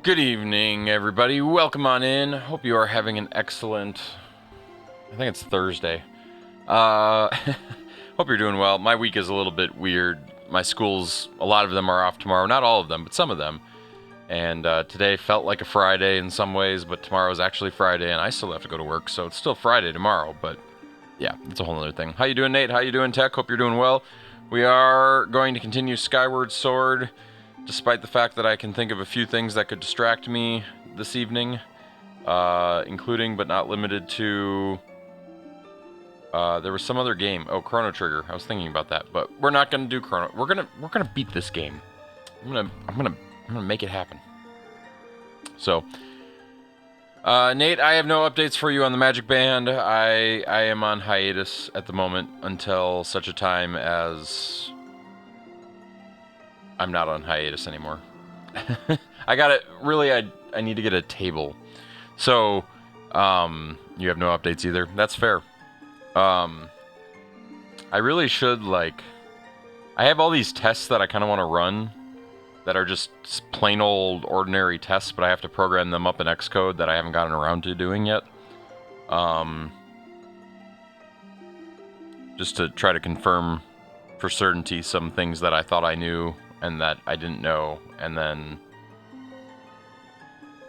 Good evening, everybody. Welcome on in. Hope you are having an excellent... I think it's Thursday. Hope you're doing well. My week is a little bit weird. My schools, a lot of them are off tomorrow. Not all of them, but some of them. And today felt like a Friday in some ways, but tomorrow is actually Friday, and I still have to go to work, so it's still Friday tomorrow, but yeah, it's a whole other thing. How you doing, Nate? How you doing, Tech? Hope you're doing well. We are going to continue Skyward Sword, despite the fact that I can think of a few things that could distract me this evening, including but not limited to... there was some other game. Oh, Chrono Trigger. I was thinking about that, but we're not gonna do Chrono. We're gonna beat this game. I'm gonna make it happen. So, Nate, I have no updates for you on the Magic Band. I am on hiatus at the moment until such a time as I'm not on hiatus anymore. I got it. Really, I need to get a table. So, you have no updates either. That's fair. I really should, like... I have all these tests that I kind of want to run that are just plain old ordinary tests, but I have to program them up in Xcode that I haven't gotten around to doing yet. Just to try to confirm for certainty some things that I thought I knew and that I didn't know, and then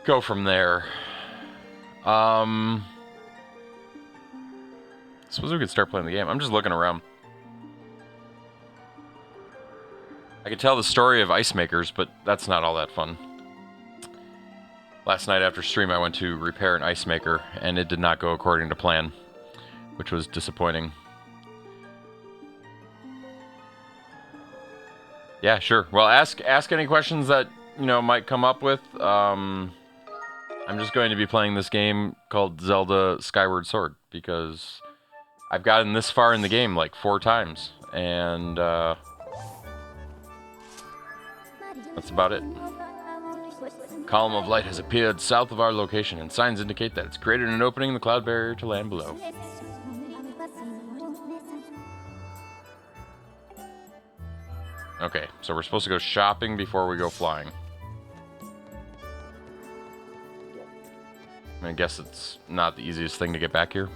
go from there. Suppose we could start playing the game. I'm just looking around. I could tell the story of ice makers, but that's not all that fun. Last night after stream, I went to repair an ice maker, and it did not go according to plan, which was disappointing. Yeah, sure. Well, ask any questions that, you know, might come up with. I'm just going to be playing this game called Zelda Skyward Sword, because I've gotten this far in the game like 4 times, and that's about it. Column of light has appeared south of our location, and signs indicate that it's created an opening in the cloud barrier to land below. Okay, so we're supposed to go shopping before we go flying. I guess it's not the easiest thing to get back here.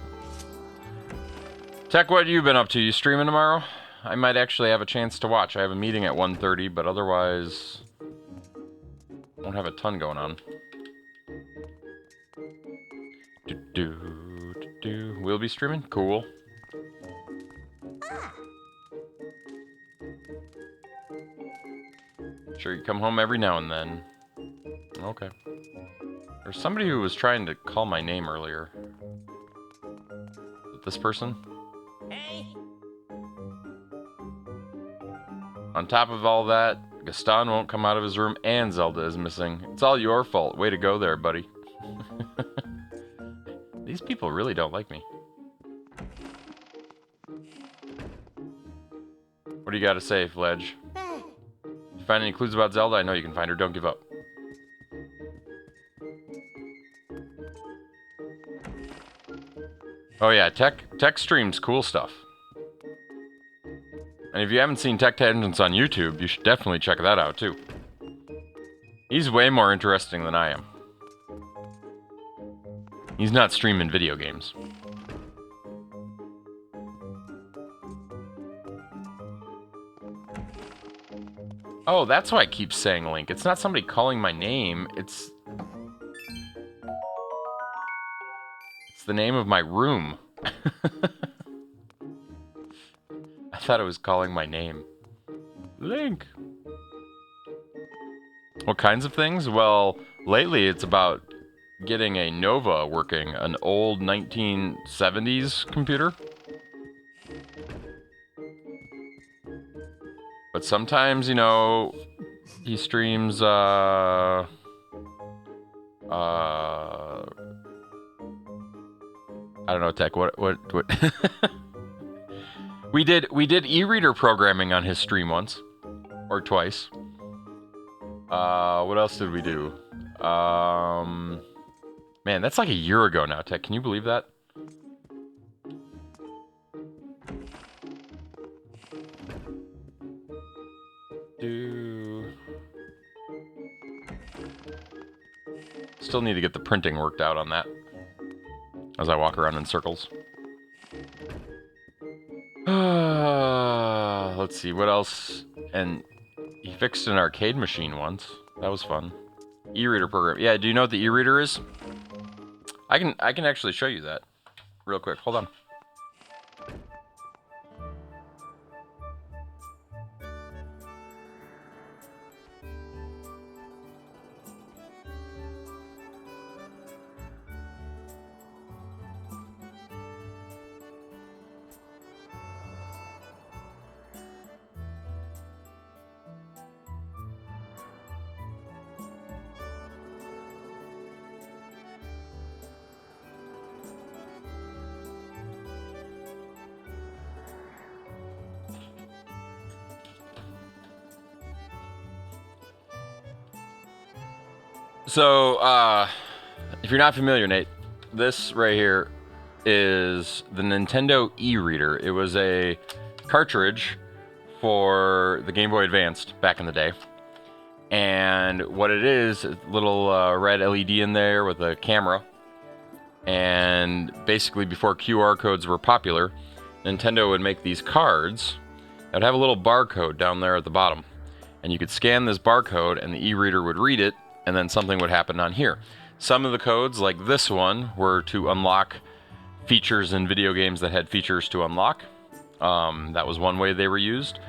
Tech, what have you been up to? You streaming tomorrow? I might actually have a chance to watch. I have a meeting at 1:30, but otherwise... won't have a ton going on. We'll be streaming? Cool. Sure, you come home every now and then. Okay. There's somebody who was trying to call my name earlier. This person? Hey. On top of all that, Gaston won't come out of his room and Zelda is missing. It's all your fault. Way to go there, buddy. These people really don't like me. What do you got to say, Fledge? You find any clues about Zelda? I know you can find her. Don't give up. Oh yeah, Tech streams cool stuff. And if you haven't seen Tech Tangents on YouTube, you should definitely check that out too. He's way more interesting than I am. He's not streaming video games. Oh, that's why I keep saying Link. It's not somebody calling my name, it's the name of my room. I thought it was calling my name. Link! What kinds of things? Well, lately it's about getting a Nova working, an old 1970s computer. But sometimes, you know, he streams, I don't know, Tech, what? We did e-reader programming on his stream once. Or twice. What else did we do? Man, that's like a year ago now, Tech. Can you believe that? still need to get the printing worked out on that as I walk around in circles. Let's see, what else? And he fixed an arcade machine once. That was fun. E-reader program. Yeah, do you know what the e-reader is? I can actually show you that real quick. Hold on. So, if you're not familiar, Nate, this right here is the Nintendo e-reader. It was a cartridge for the Game Boy Advanced back in the day. And what it is, a little red LED in there with a camera. And basically, before QR codes were popular, Nintendo would make these cards that would have a little barcode down there at the bottom. And you could scan this barcode, and the e-reader would read it, and then something would happen on here. Some of the codes, like this one, were to unlock features in video games that had features to unlock. That was one way they were used.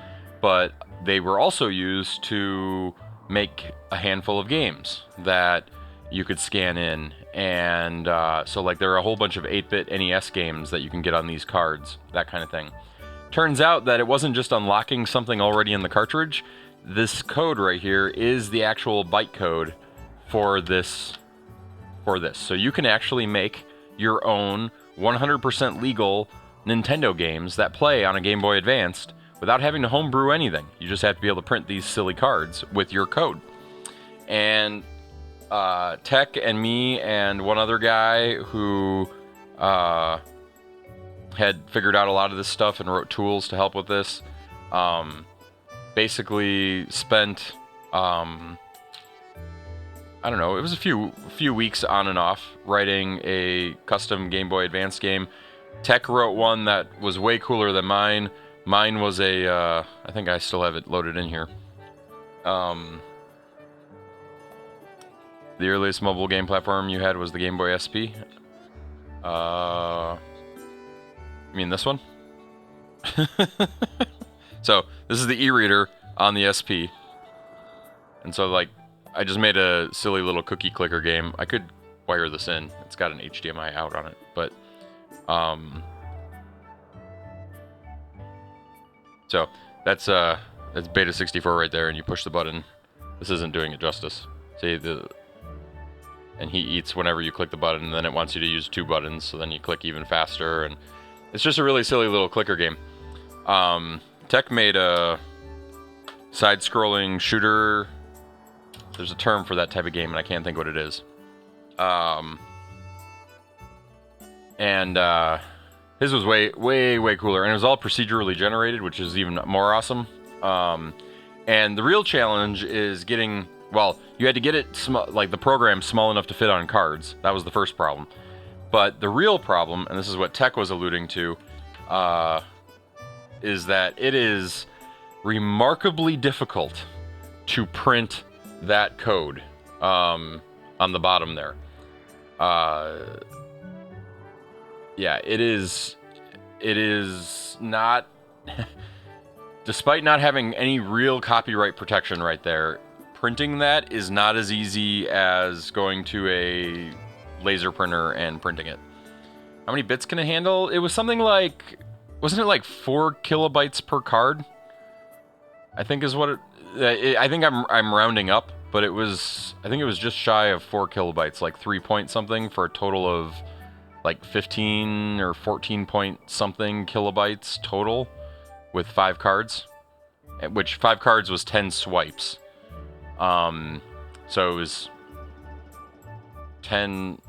But they were also used to make a handful of games that you could scan in. And so like there are a whole bunch of 8-bit NES games that you can get on these cards, that kind of thing. Turns out that it wasn't just unlocking something already in the cartridge. This code right here is the actual byte code for this. So you can actually make your own 100% legal Nintendo games that play on a Game Boy Advanced without having to homebrew anything. You just have to be able to print these silly cards with your code. And Tech and me and one other guy who had figured out a lot of this stuff and wrote tools to help with this, basically spent I don't know, it was a few weeks on and off writing a custom Game Boy Advance game. Tech wrote one that was way cooler than mine. Mine was a, I think I still have it loaded in here. The earliest mobile game platform you had was the Game Boy SP. You mean this one? So, this is the e-reader on the SP. And so, like, I just made a silly little cookie clicker game. I could wire this in. It's got an HDMI out on it, but so that's Beta 64 right there, and you push the button. This isn't doing it justice. See and he eats whenever you click the button, and then it wants you to use 2 buttons, so then you click even faster, and it's just a really silly little clicker game. Tech made a side-scrolling shooter. There's a term for that type of game, and I can't think what it is. His was way cooler, and it was all procedurally generated, which is even more awesome. And the real challenge is getting, well, you had to get it, like the program small enough to fit on cards. That was the first problem. But the real problem, and this is what Tech was alluding to, is that it is remarkably difficult to print that code on the bottom there. Yeah, it is not, despite not having any real copyright protection right there, printing that is not as easy as going to a laser printer and printing it. How many bits can it handle? It was something like, wasn't it like 4 kilobytes per card? I think is what it, I think I'm rounding up, but it was, I think it was just shy of 4 kilobytes, like 3 point something, for a total of like 15 or 14 point something kilobytes total with 5 cards, which 5 cards was 10 swipes. So it was 10,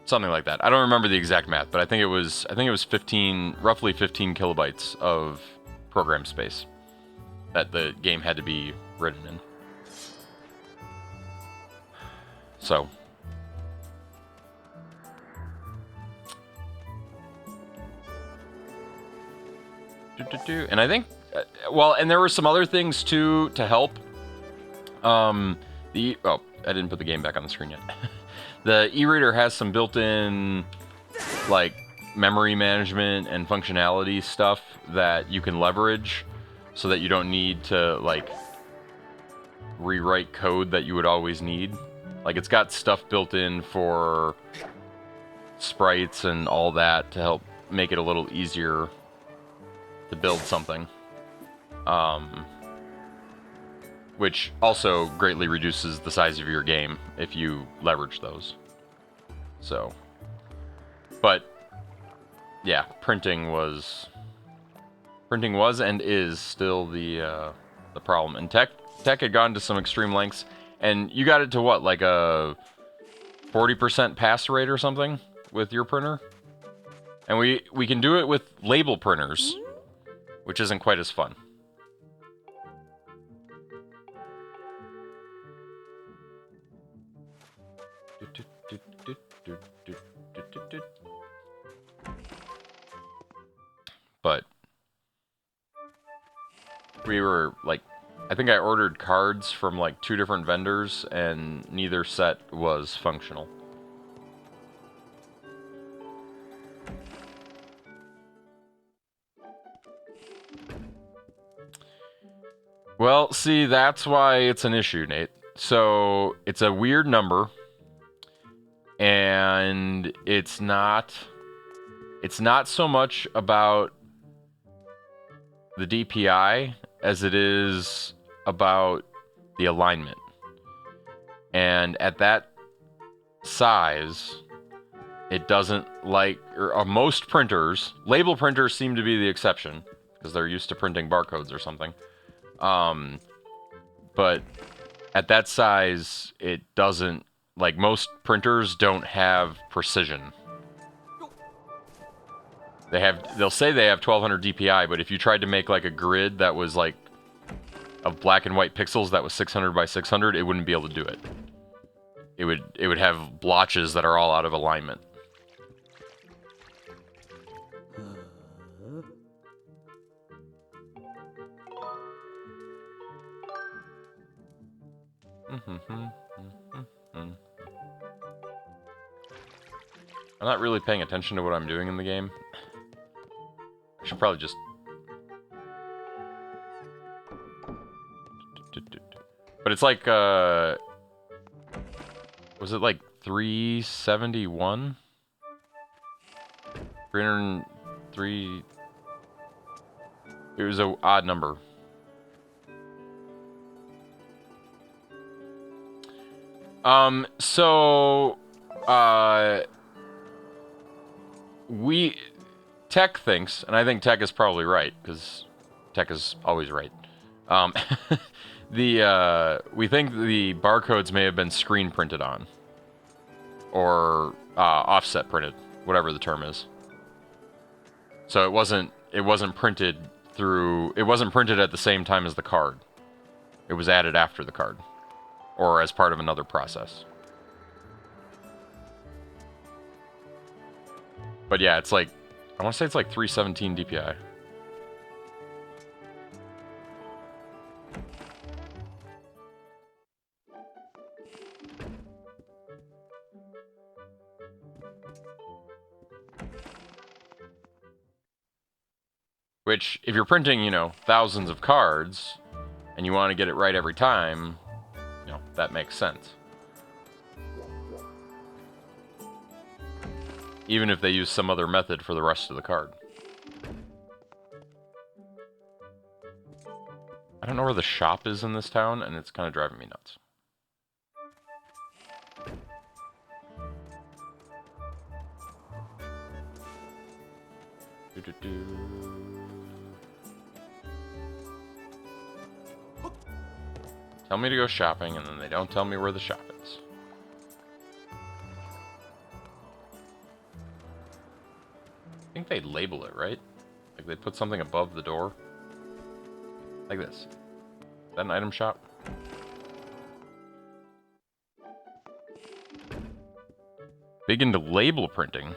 something like that. I don't remember the exact math, but I think it was 15, roughly 15 kilobytes of program space that the game had to be written in. So. And I think, well, and there were some other things too to help. Oh, I didn't put the game back on the screen yet. The e-reader has some built-in, like, memory management and functionality stuff that you can leverage so that you don't need to, like, rewrite code that you would always need. Like, it's got stuff built in for sprites and all that to help make it a little easier to build something. Which also greatly reduces the size of your game if you leverage those. So, but yeah, printing was and is still the problem. And tech had gone to some extreme lengths, and you got it to what, like a 40% pass rate or something with your printer? And we can do it with label printers, which isn't quite as fun. But we were like, I think I ordered cards from like 2 different vendors and neither set was functional. Well, see, that's why it's an issue, Nate. So, it's a weird number, and it's not so much about the DPI as it is about the alignment. And at that size, it doesn't like, or most printers, label printers seem to be the exception, because they're used to printing barcodes or something. But at that size, it doesn't, like, most printers don't have precision. They'll say they have 1200 DPI, but if you tried to make like a grid that was like of black and white pixels that was 600 by 600, it wouldn't be able to do it. It would have blotches that are all out of alignment. I'm not really paying attention to what I'm doing in the game. I should probably just... But it's like, was it like 371? 303... It was an odd number. Tech thinks, and I think Tech is probably right, because Tech is always right. We think the barcodes may have been screen printed on. Or, offset printed, whatever the term is. So it wasn't printed through, it wasn't printed at the same time as the card. It was added after the card. Or as part of another process. But yeah, it's like, I want to say it's like 317 DPI. Which, if you're printing, you know, thousands of cards, and you want to get it right every time, you know, that makes sense. Even if they use some other method for the rest of the card. I don't know where the shop is in this town, and it's kind of driving me nuts. Tell me to go shopping, and then they don't tell me where the shop is. I think they label it, right? Like they put something above the door. Like this. Is that an item shop? Big into label printing.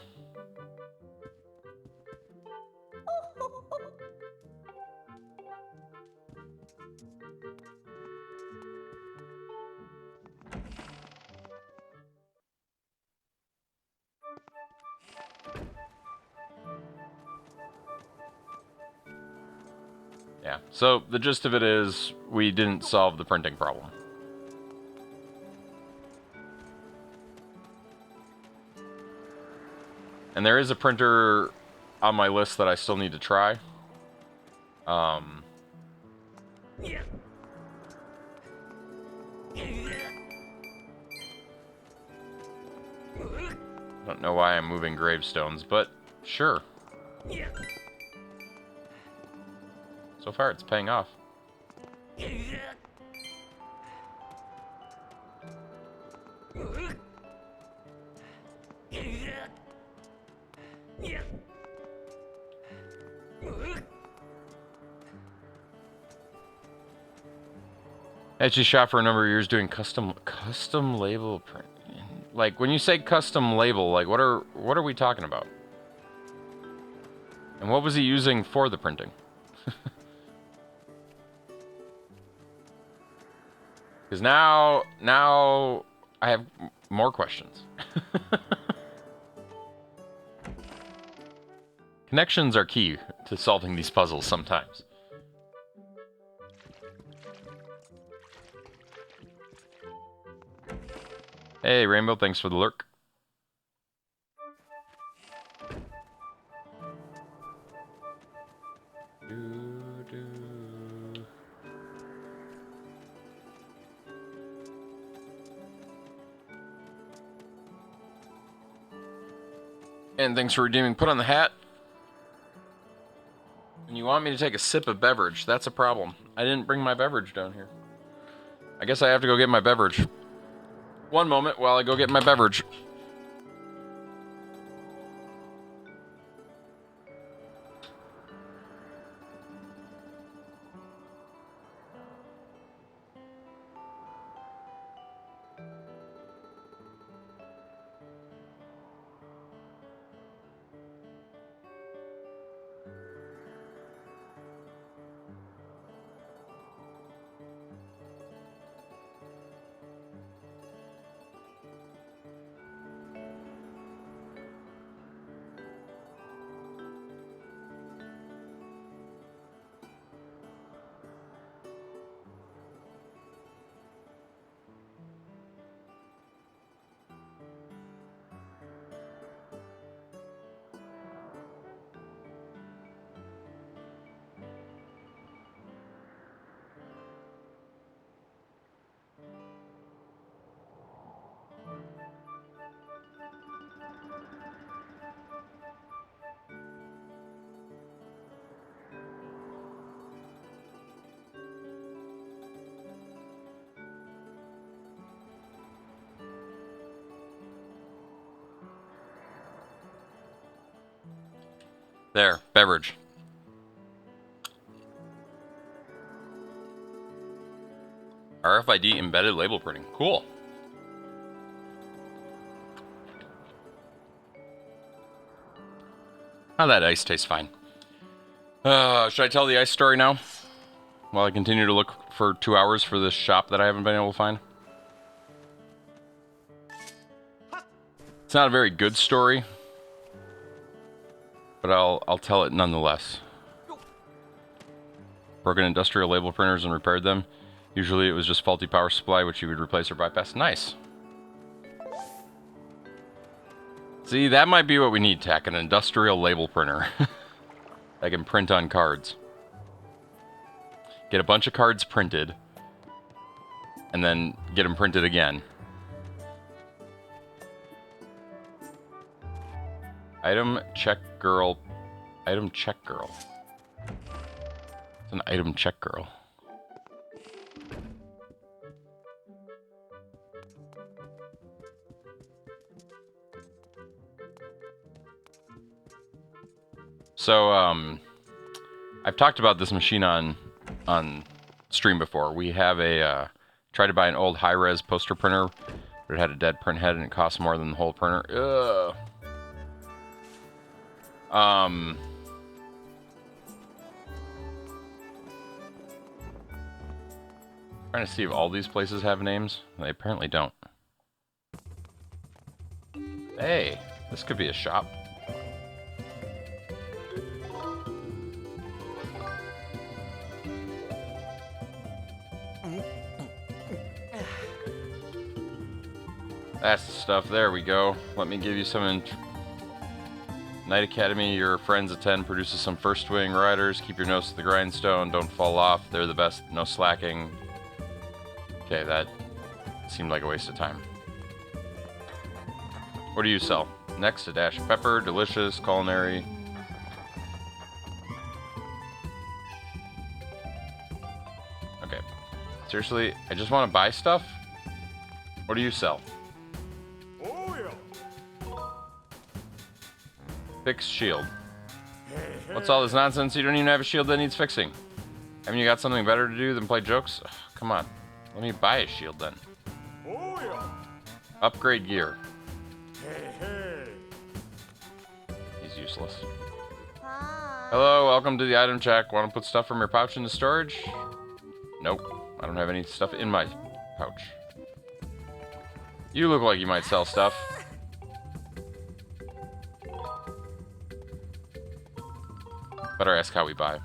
Yeah, so the gist of it is we didn't solve the printing problem. And there is a printer on my list that I still need to try. Don't know why I'm moving gravestones, but sure. So far, it's paying off. Actually shot for a number of years doing custom label print. Like when you say custom label, like what are we talking about? And what was he using for the printing? Because now I have more questions. Connections are key to solving these puzzles sometimes. Hey, Rainbow, thanks for the lurk. And thanks for redeeming Put on the Hat. And you want me to take a sip of beverage. That's a problem. I didn't bring my beverage down here. I guess I have to go get my beverage. One moment while I go get my beverage. There, beverage. RFID embedded label printing. Cool. Oh, that ice tastes fine. Should I tell the ice story now? While I continue to look for 2 hours for this shop that I haven't been able to find? It's not a very good story, but I'll tell it nonetheless. Broken industrial label printers and repaired them. Usually it was just faulty power supply, which you would replace or bypass. Nice. See, that might be what we need, Tech, an industrial label printer. that can print on cards. Get a bunch of cards printed, and then get them printed again. Item check girl. Item check girl. It's an item check girl. So, I've talked about this machine on stream before. We have a, tried to buy an old high-res poster printer But it had a dead print head and it cost more than the whole printer. Ugh. Trying to see if all these places have names. They apparently don't. Hey, this could be a shop. That's the stuff. There we go. Let me give you some. Knight Academy, your friends attend, produces some first wing riders. Keep your nose to the grindstone. Don't fall off. They're the best. No slacking. Okay, that seemed like a waste of time. What do you sell? Next, a dash of pepper. Delicious. Culinary. Okay. Seriously, I just want to buy stuff? What do you sell? Fix shield. What's all this nonsense? You don't even have a shield that needs fixing. Haven't you got something better to do than play jokes? Ugh, come on. Let me buy a shield then. Upgrade gear. He's useless. Hello, welcome to the item check. Want to put stuff from your pouch into storage? Nope. I don't have any stuff in my pouch. You look like you might sell stuff. Better ask how we buy.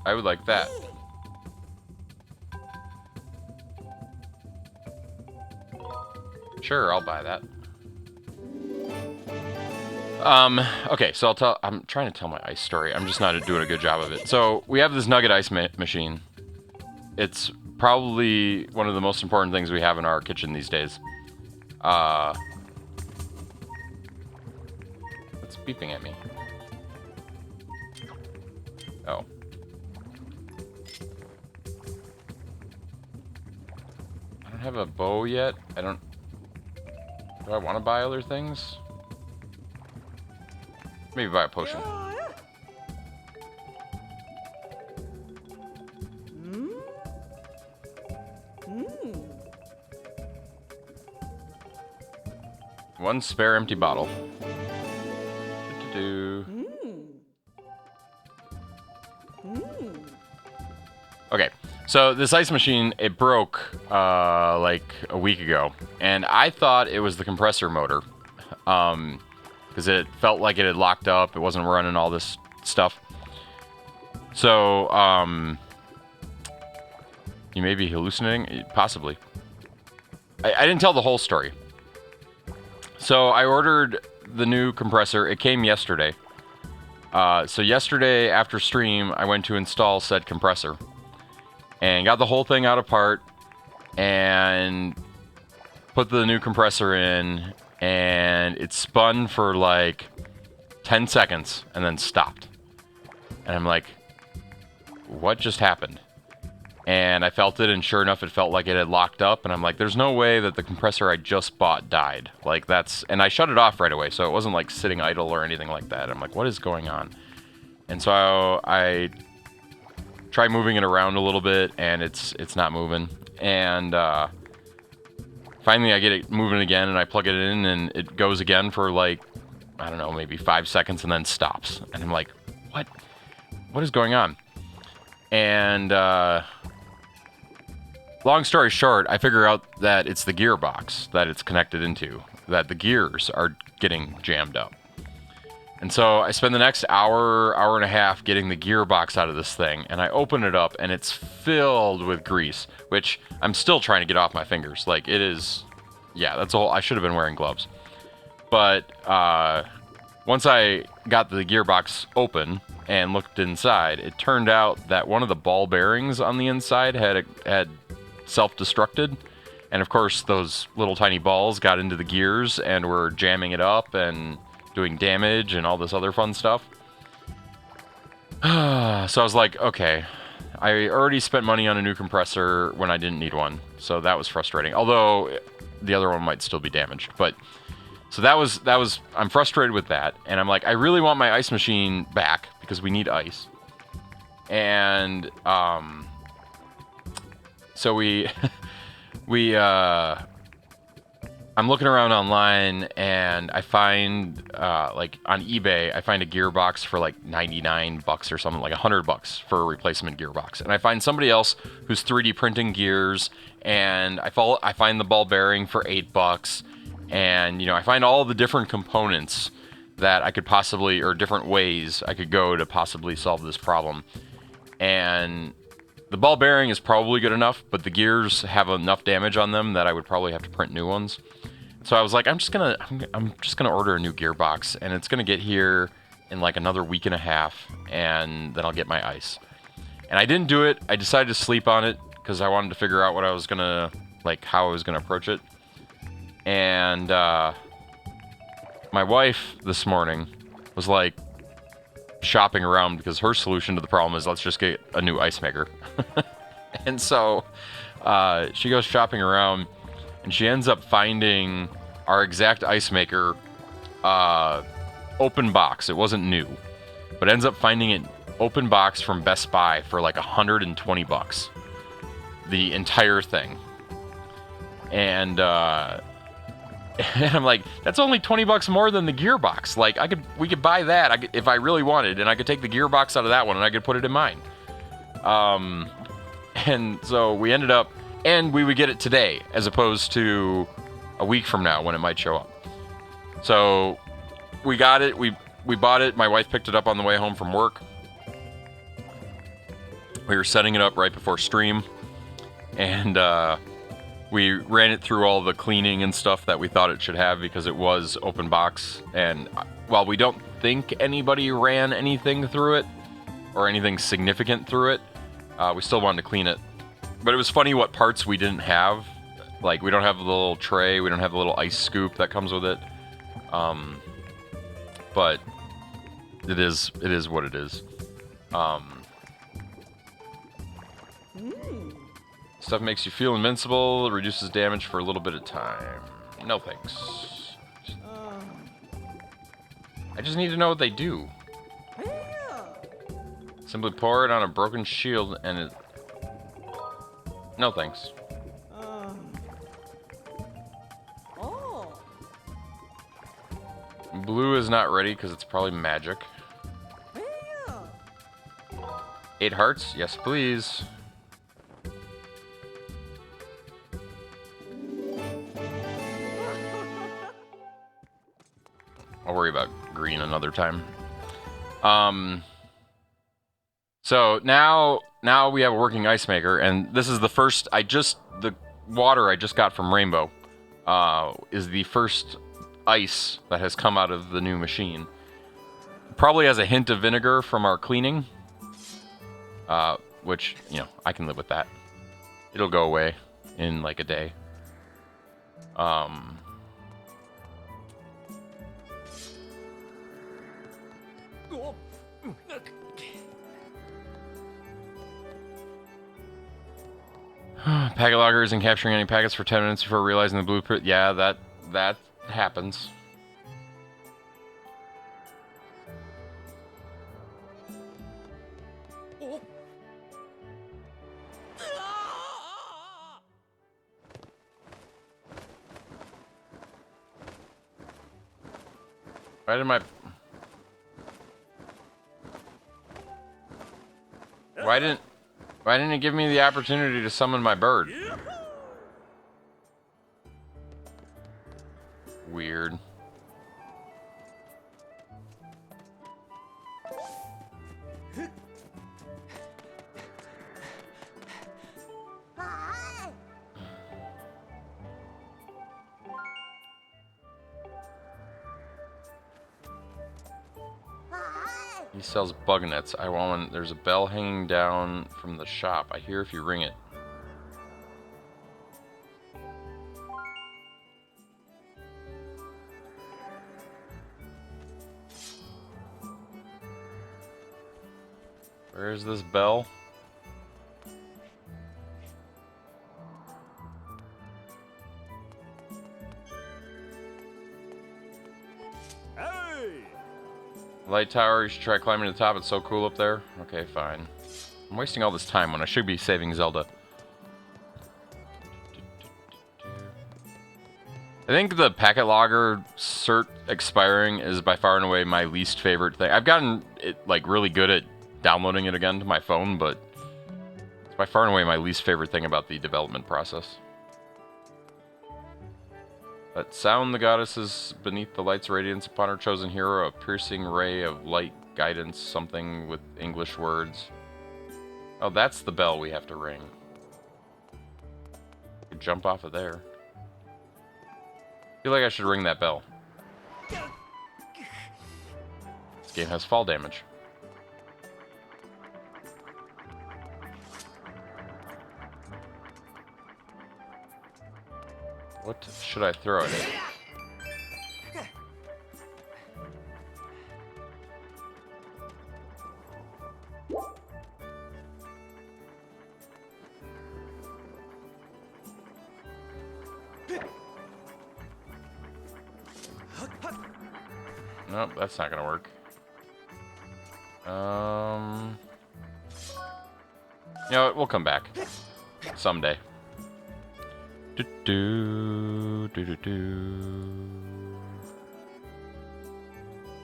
I would like that. Sure, I'll buy that. Okay, so I'm trying to tell my ice story. I'm just not doing a good job of it. So, we have this nugget ice machine. It's probably one of the most important things we have in our kitchen these days. It's beeping at me. Oh. I don't have a bow yet. Do I want to buy other things? Maybe buy a potion. One spare empty bottle. Okay, so this ice machine, it broke like a week ago, and I thought it was the compressor motor, because it felt like it had locked up. It wasn't running all this stuff. So you may be hallucinating, possibly. I didn't tell the whole story. So I ordered the new compressor. It came yesterday. So yesterday after stream, I went to install said compressor and got the whole thing out apart and put the new compressor in, and it spun for like 10 seconds and then stopped. And I'm like, what just happened? And I felt it, and sure enough, it felt like it had locked up. And I'm like, there's no way that the compressor I just bought died. Like, and I shut it off right away, so it wasn't like sitting idle or anything like that. I'm like, what is going on? And so I try moving it around a little bit, and it's not moving. And finally, I get it moving again, and I plug it in, and it goes again for like, I don't know, maybe 5 seconds, and then stops. And I'm like, what? What is going on? And long story short, I figure out that it's the gearbox that it's connected into, that the gears are getting jammed up. And so I spend the next hour and a half getting the gearbox out of this thing, and I open it up, and it's filled with grease, which I'm still trying to get off my fingers. Like, it is, yeah, that's a whole, I should have been wearing gloves. But once I got the gearbox open and looked inside, it turned out that one of the ball bearings on the inside had self-destructed, and of course those little tiny balls got into the gears and were jamming it up and doing damage and all this other fun stuff. So I was like, okay, I already spent money on a new compressor when I didn't need one, so that was frustrating, although the other one might still be damaged. But so that was I'm frustrated with that, and I'm like, I really want my ice machine back because we need ice. And So we I'm looking around online and I find like on eBay I find a gearbox for like 99 bucks or something, like 100 bucks for a replacement gearbox. And I find somebody else who's 3D printing gears, and I find the ball bearing for 8 bucks. And I find all the different components that I could possibly, or different ways I could go to possibly solve this problem. And the ball bearing is probably good enough, but the gears have enough damage on them that I would probably have to print new ones. So I was like, I'm just gonna order a new gearbox, and it's gonna get here in like another week and a half, and then I'll get my ice. And I didn't do it. I decided to sleep on it because I wanted to figure out what I was gonna, like, how I was gonna approach it. And my wife this morning was like shopping around because her solution to the problem is let's just get a new ice maker. And so she goes shopping around, and she ends up finding our exact ice maker open box. It wasn't new, but ends up finding it open box from Best Buy for like 120 bucks. The entire thing. And and I'm like, that's only 20 bucks more than the gearbox. Like, we could buy that if I really wanted, and I could take the gearbox out of that one and I could put it in mine. And so we ended up, and we would get it today as opposed to a week from now when it might show up. So we got it. We bought it. My wife picked it up on the way home from work. We were setting it up right before stream, and we ran it through all the cleaning and stuff that we thought it should have because it was open box. And while we don't think anybody ran anything through it or anything significant through it, we still wanted to clean it. But it was funny what parts we didn't have. Like, we don't have the little tray, we don't have the little ice scoop that comes with it. But it is what it is. Stuff makes you feel invincible, reduces damage for a little bit of time. No thanks. I just need to know what they do. Simply pour it on a broken shield and it... No thanks. Blue is not ready because it's probably magic. 8 hearts? Yes, please. I'll worry about green another time. So now we have a working ice maker, and this is the first. The water I just got from Rainbow is the first ice that has come out of the new machine. Probably has a hint of vinegar from our cleaning, which, I can live with that. It'll go away in like a day. Packet logger isn't capturing any packets for 10 minutes before realizing the blueprint. Yeah, that happens. Why didn't it give me the opportunity to summon my bird? Weird. He sells bug nets. I want one. There's a bell hanging down from the shop. I hear if you ring it. Where is this bell? Light tower, you should try climbing to the top. It's so cool up there. Okay, fine. I'm wasting all this time when I should be saving Zelda. I think the packet logger cert expiring is by far and away my least favorite thing. I've gotten it like really good at downloading it again to my phone, but it's by far and away my least favorite thing about the development process. Let sound the goddesses beneath the light's radiance upon her chosen hero, a piercing ray of light guidance, something with English words. Oh, that's the bell we have to ring. Could jump off of there. I feel like I should ring that bell. This game has fall damage. What should I throw at it? Nope, that's not gonna work. You know what? We'll come back someday. I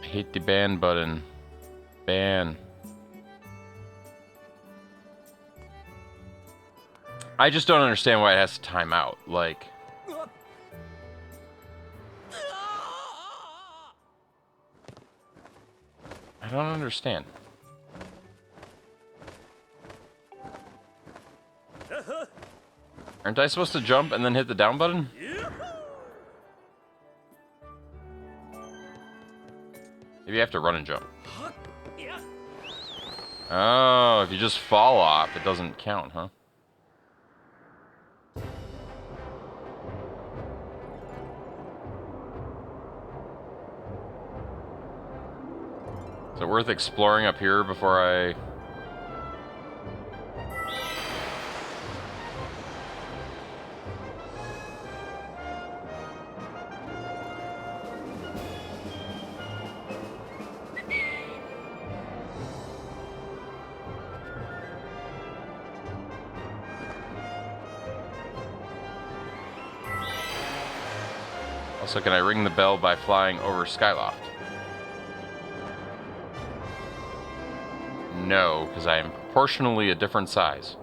hate the ban button. Ban. I just don't understand why it has to time out. Like, I don't understand. Aren't I supposed to jump and then hit the down button? Maybe I have to run and jump. Oh, if you just fall off, it doesn't count, huh? Is it worth exploring up here before I... Also, can I ring the bell by flying over Skyloft? No, because I am proportionally a different size.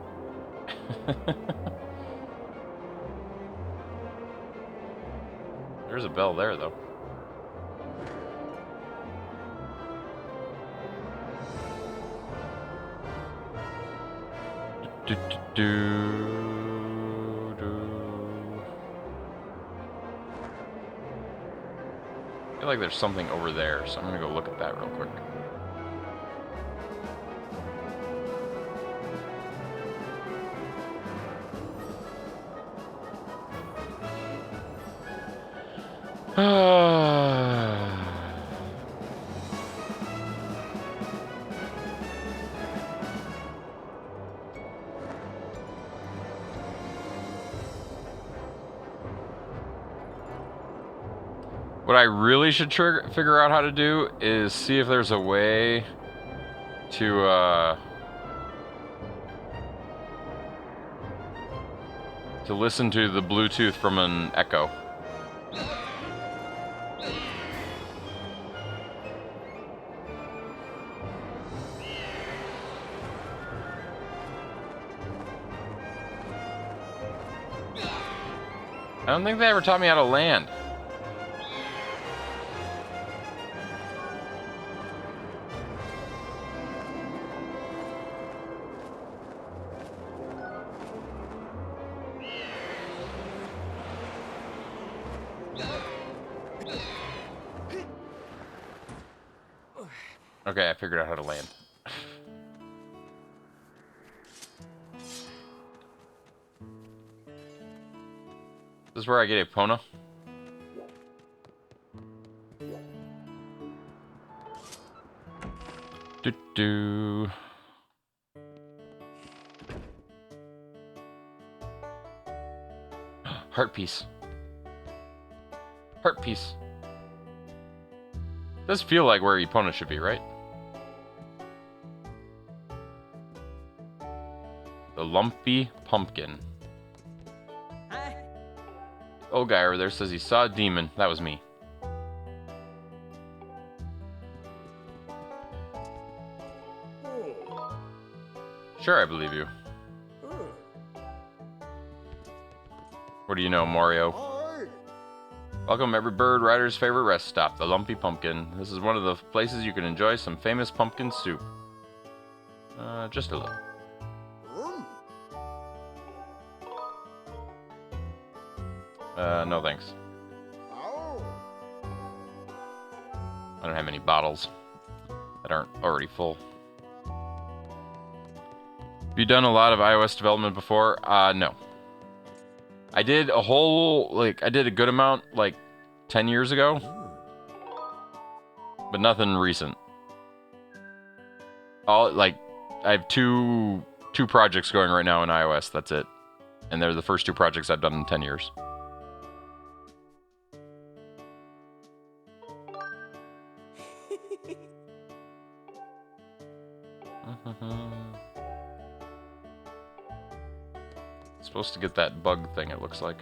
There's a bell there, though. I feel like there's something over there, so I'm gonna go look at that real quick. What I really should figure out how to do is see if there's a way to listen to the Bluetooth from an Echo. I don't think they ever taught me how to land. Okay, I figured out how to land. This is where I get Epona. Do. Heart piece. Heart piece. Does feel like where Epona should be, right? The lumpy pumpkin. Old guy over there says he saw a demon. That was me. Sure, I believe you. What do you know, Mario? Welcome, every bird rider's favorite rest stop, the Lumpy Pumpkin. This is one of the places you can enjoy some famous pumpkin soup. Just a little. No thanks. I don't have any bottles that aren't already full. Have you done a lot of iOS development before? No. I did a whole, I did a good amount, 10 years ago. But nothing recent. I have two projects going right now in iOS, that's it. And they're the first two projects I've done in 10 years. Supposed to get that bug thing, it looks like.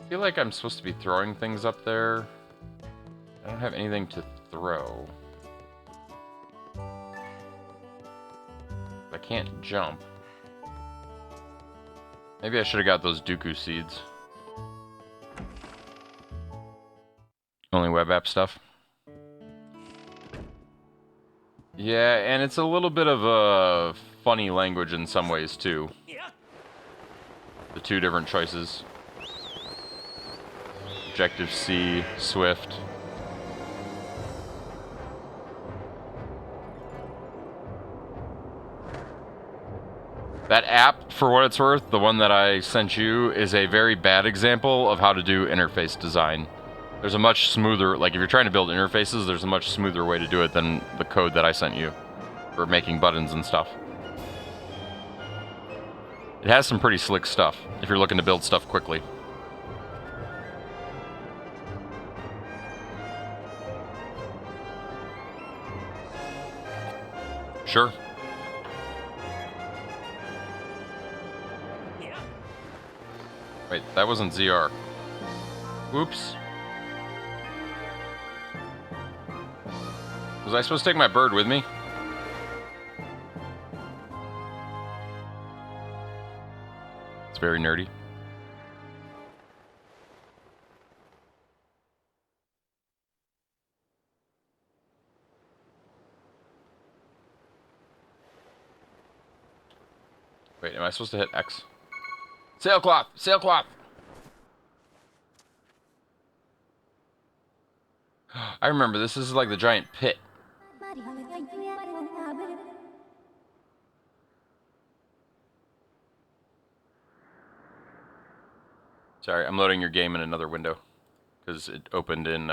I feel like I'm supposed to be throwing things up there. I don't have anything to throw. I can't jump. Maybe I should have got those Dooku seeds. Only web app stuff. Yeah, and it's a little bit of a funny language in some ways too. The two different choices. Objective-C, Swift. That app, for what it's worth, the one that I sent you, is a very bad example of how to do interface design. There's a much smoother, if you're trying to build interfaces, there's a much smoother way to do it than the code that I sent you for making buttons and stuff. It has some pretty slick stuff if you're looking to build stuff quickly. Sure. Wait, that wasn't ZR. Oops. Was I supposed to take my bird with me? It's very nerdy. Wait, am I supposed to hit X? Sailcloth! Sailcloth! I remember this. This is like the giant pit. Sorry, I'm loading your game in another window. Because it opened in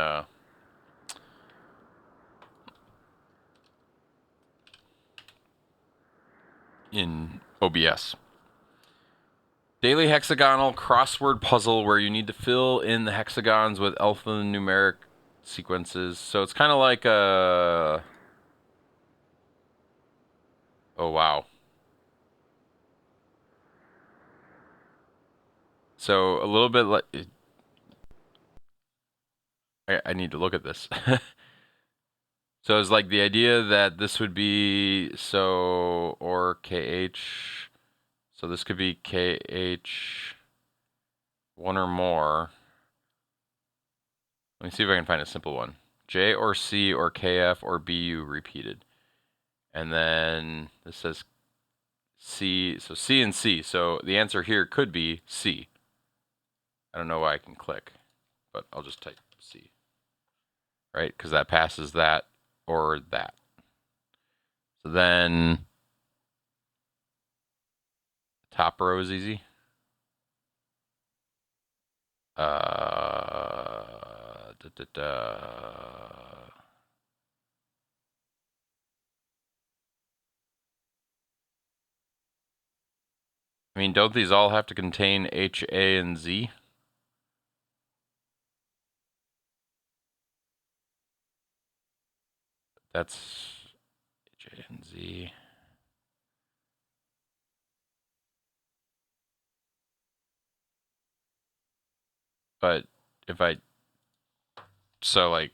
OBS. Daily hexagonal crossword puzzle where you need to fill in the hexagons with alphanumeric sequences. So it's kind of like a... Oh, wow. So a little bit like... I need to look at this. So it's like the idea that this would be or KH. So this could be KH one or more. Let me see if I can find a simple one. J or C or KF or BU repeated. And then this says C, so C and C. So the answer here could be C. I don't know why I can click, but I'll just type C. Right? Because that passes that or that. So then top row is easy. I mean, don't these all have to contain H, A, and Z? That's H, A, and Z. But if I, so like,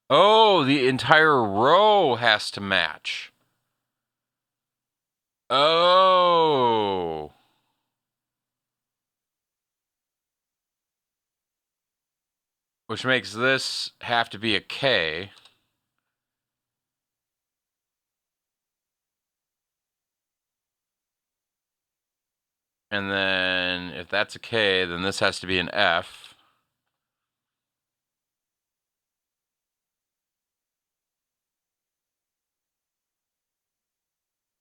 oh, the entire row has to match. Oh. Which makes this have to be a K. And then if that's a K, then this has to be an F.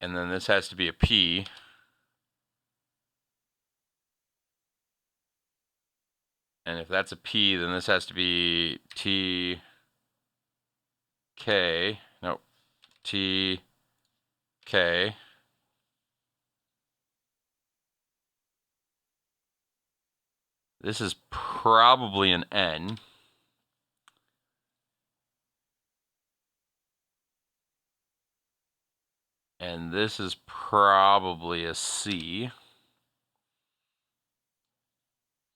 And then this has to be a P. And if that's a P, then this has to be T, K. No, T, K. This is probably an N. And this is probably a C.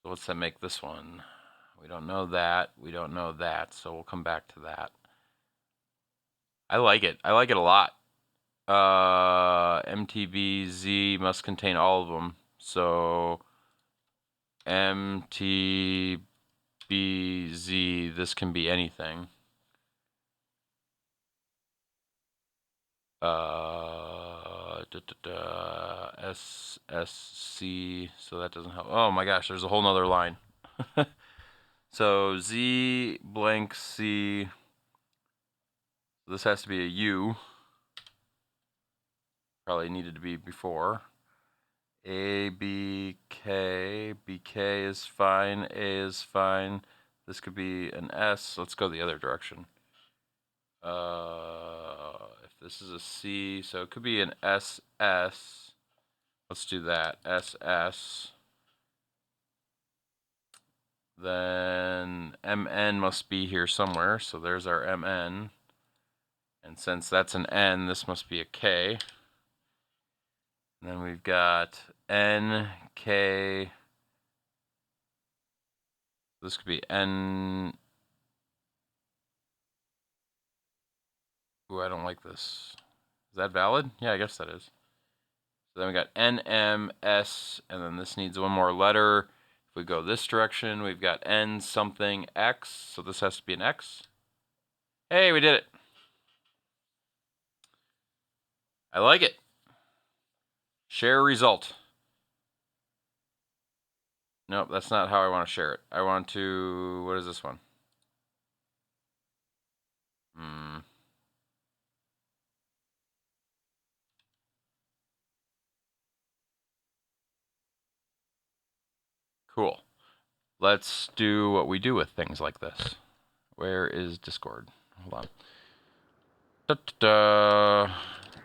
So what's that make this one? We don't know that. We don't know that. So we'll come back to that. I like it. I like it a lot. MTBZ must contain all of them. So MTBZ, this can be anything. SSC, so that doesn't help. Oh my gosh, there's a whole nother line. So Z blank C, this has to be a U. Probably needed to be before. A, B, K. BK is fine. A is fine. This could be an S. Let's go the other direction. If this is a C, so it could be an SS. Let's do that. SS. Then MN must be here somewhere. So there's our MN. And since that's an N, this must be a K. And then we've got N, K. This could be N. Ooh, I don't like this. Is that valid? Yeah, I guess that is. So then we got N, M, S, and then this needs one more letter. If we go this direction, we've got N something X. So this has to be an X. Hey, we did it. I like it. Share result. Nope, that's not how I want to share it. I want to, what is this one? Cool. Let's do what we do with things like this. Where is Discord? Hold on. Da-da-da.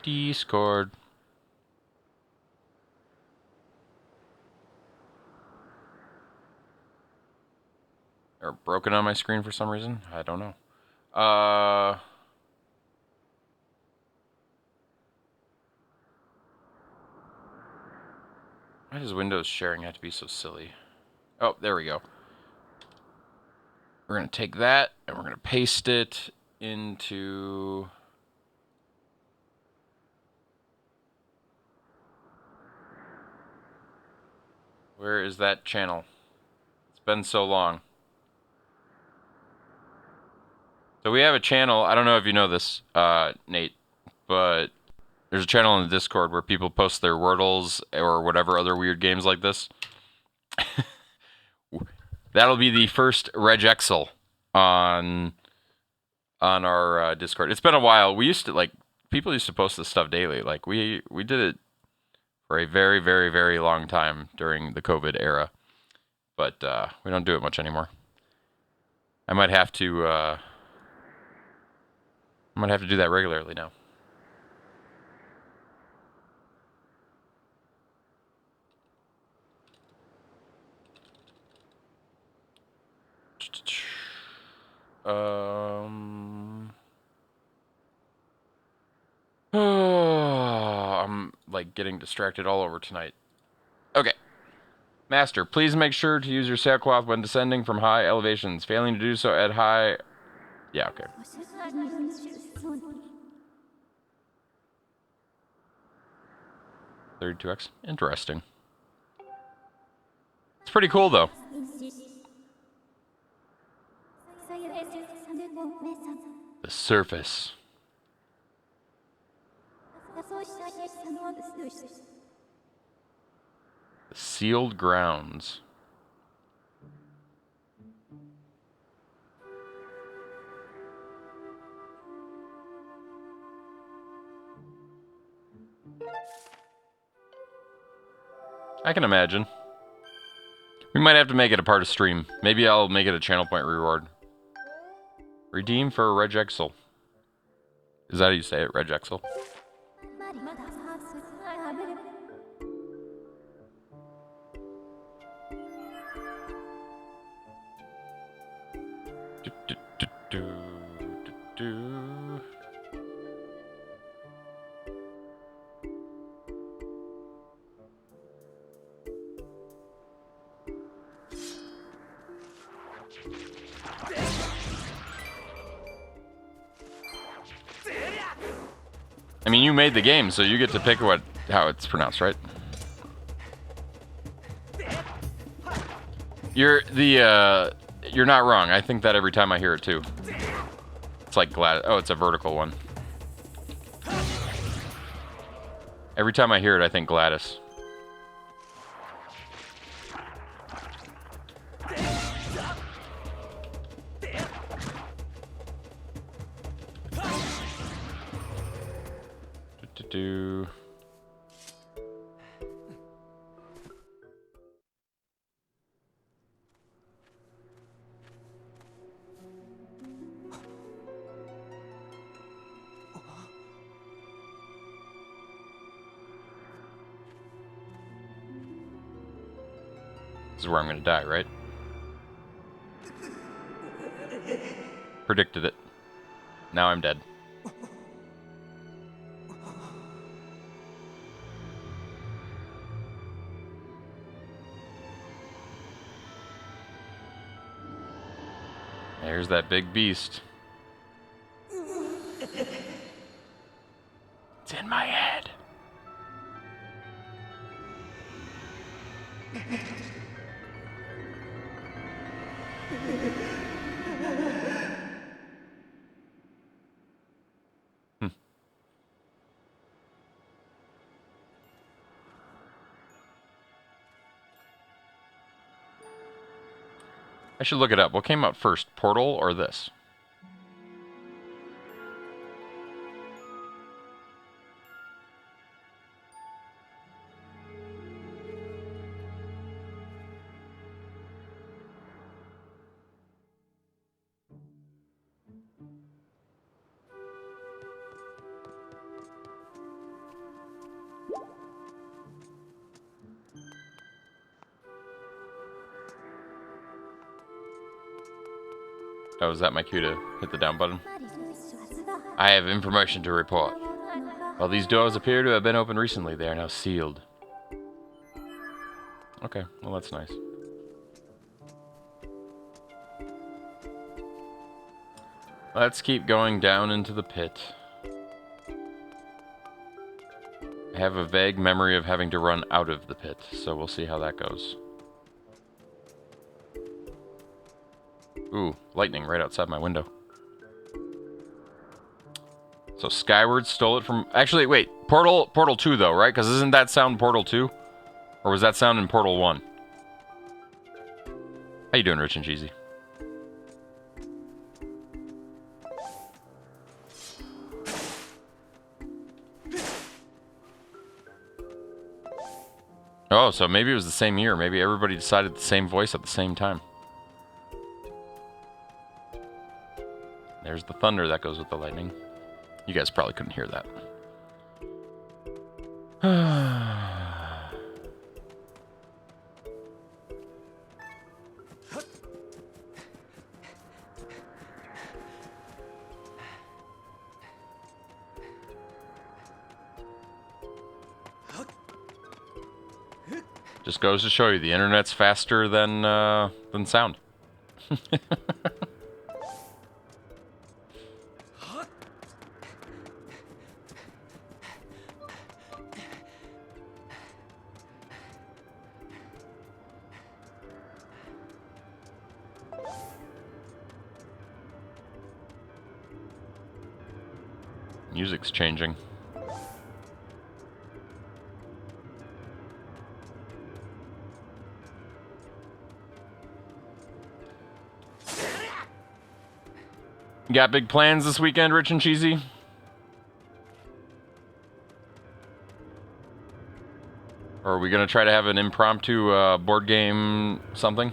Discord. Or broken on my screen for some reason. I don't know. Why does Windows sharing have to be so silly? Oh, there we go. We're going to take that and we're going to paste it into... Where is that channel? It's been so long. So we have a channel. I don't know if you know this, Nate, but there's a channel in the Discord where people post their Wordles or whatever other weird games like this. That'll be the first regexel on our Discord. It's been a while. We used to people used to post this stuff daily. Like we did it for a very, very, very long time during the COVID era, but we don't do it much anymore. I might have to do that regularly now. I'm like getting distracted all over tonight. Okay. Master, please make sure to use your sailcloth when descending from high elevations. Failing to do so at high... Yeah, okay. 32x. Interesting. It's pretty cool, though. The surface. The sealed grounds. I can imagine. We might have to make it a part of stream. Maybe I'll make it a channel point reward. Redeem for a regexel. Is that how you say it? Regexel? I mean, you made the game, so you get to pick how it's pronounced, right? You're not wrong. I think that every time I hear it too. It's like Gladys. Oh, it's a vertical one. Every time I hear it, I think Gladys. Do. This is where I'm going to die, right? Predicted it. Now I'm dead. There's that big beast. It's in my head. I should look it up. What came out first, Portal or this? Oh, is that my cue to hit the down button? I have information to report. While these doors appear to have been opened recently, they are now sealed. Okay, well that's nice. Let's keep going down into the pit. I have a vague memory of having to run out of the pit, so we'll see how that goes. Ooh, lightning right outside my window. So Skyward stole it from... Actually, wait. Portal 2, though, right? Because isn't that sound Portal 2? Or was that sound in Portal 1? How you doing, Rich and Cheesy? Oh, so maybe it was the same year. Maybe everybody decided the same voice at the same time. There's the thunder that goes with the lightning. You guys probably couldn't hear that. Just goes to show you the internet's faster than sound. Music's changing. You got big plans this weekend, Rich and Cheesy? Or are we gonna try to have an impromptu board game something?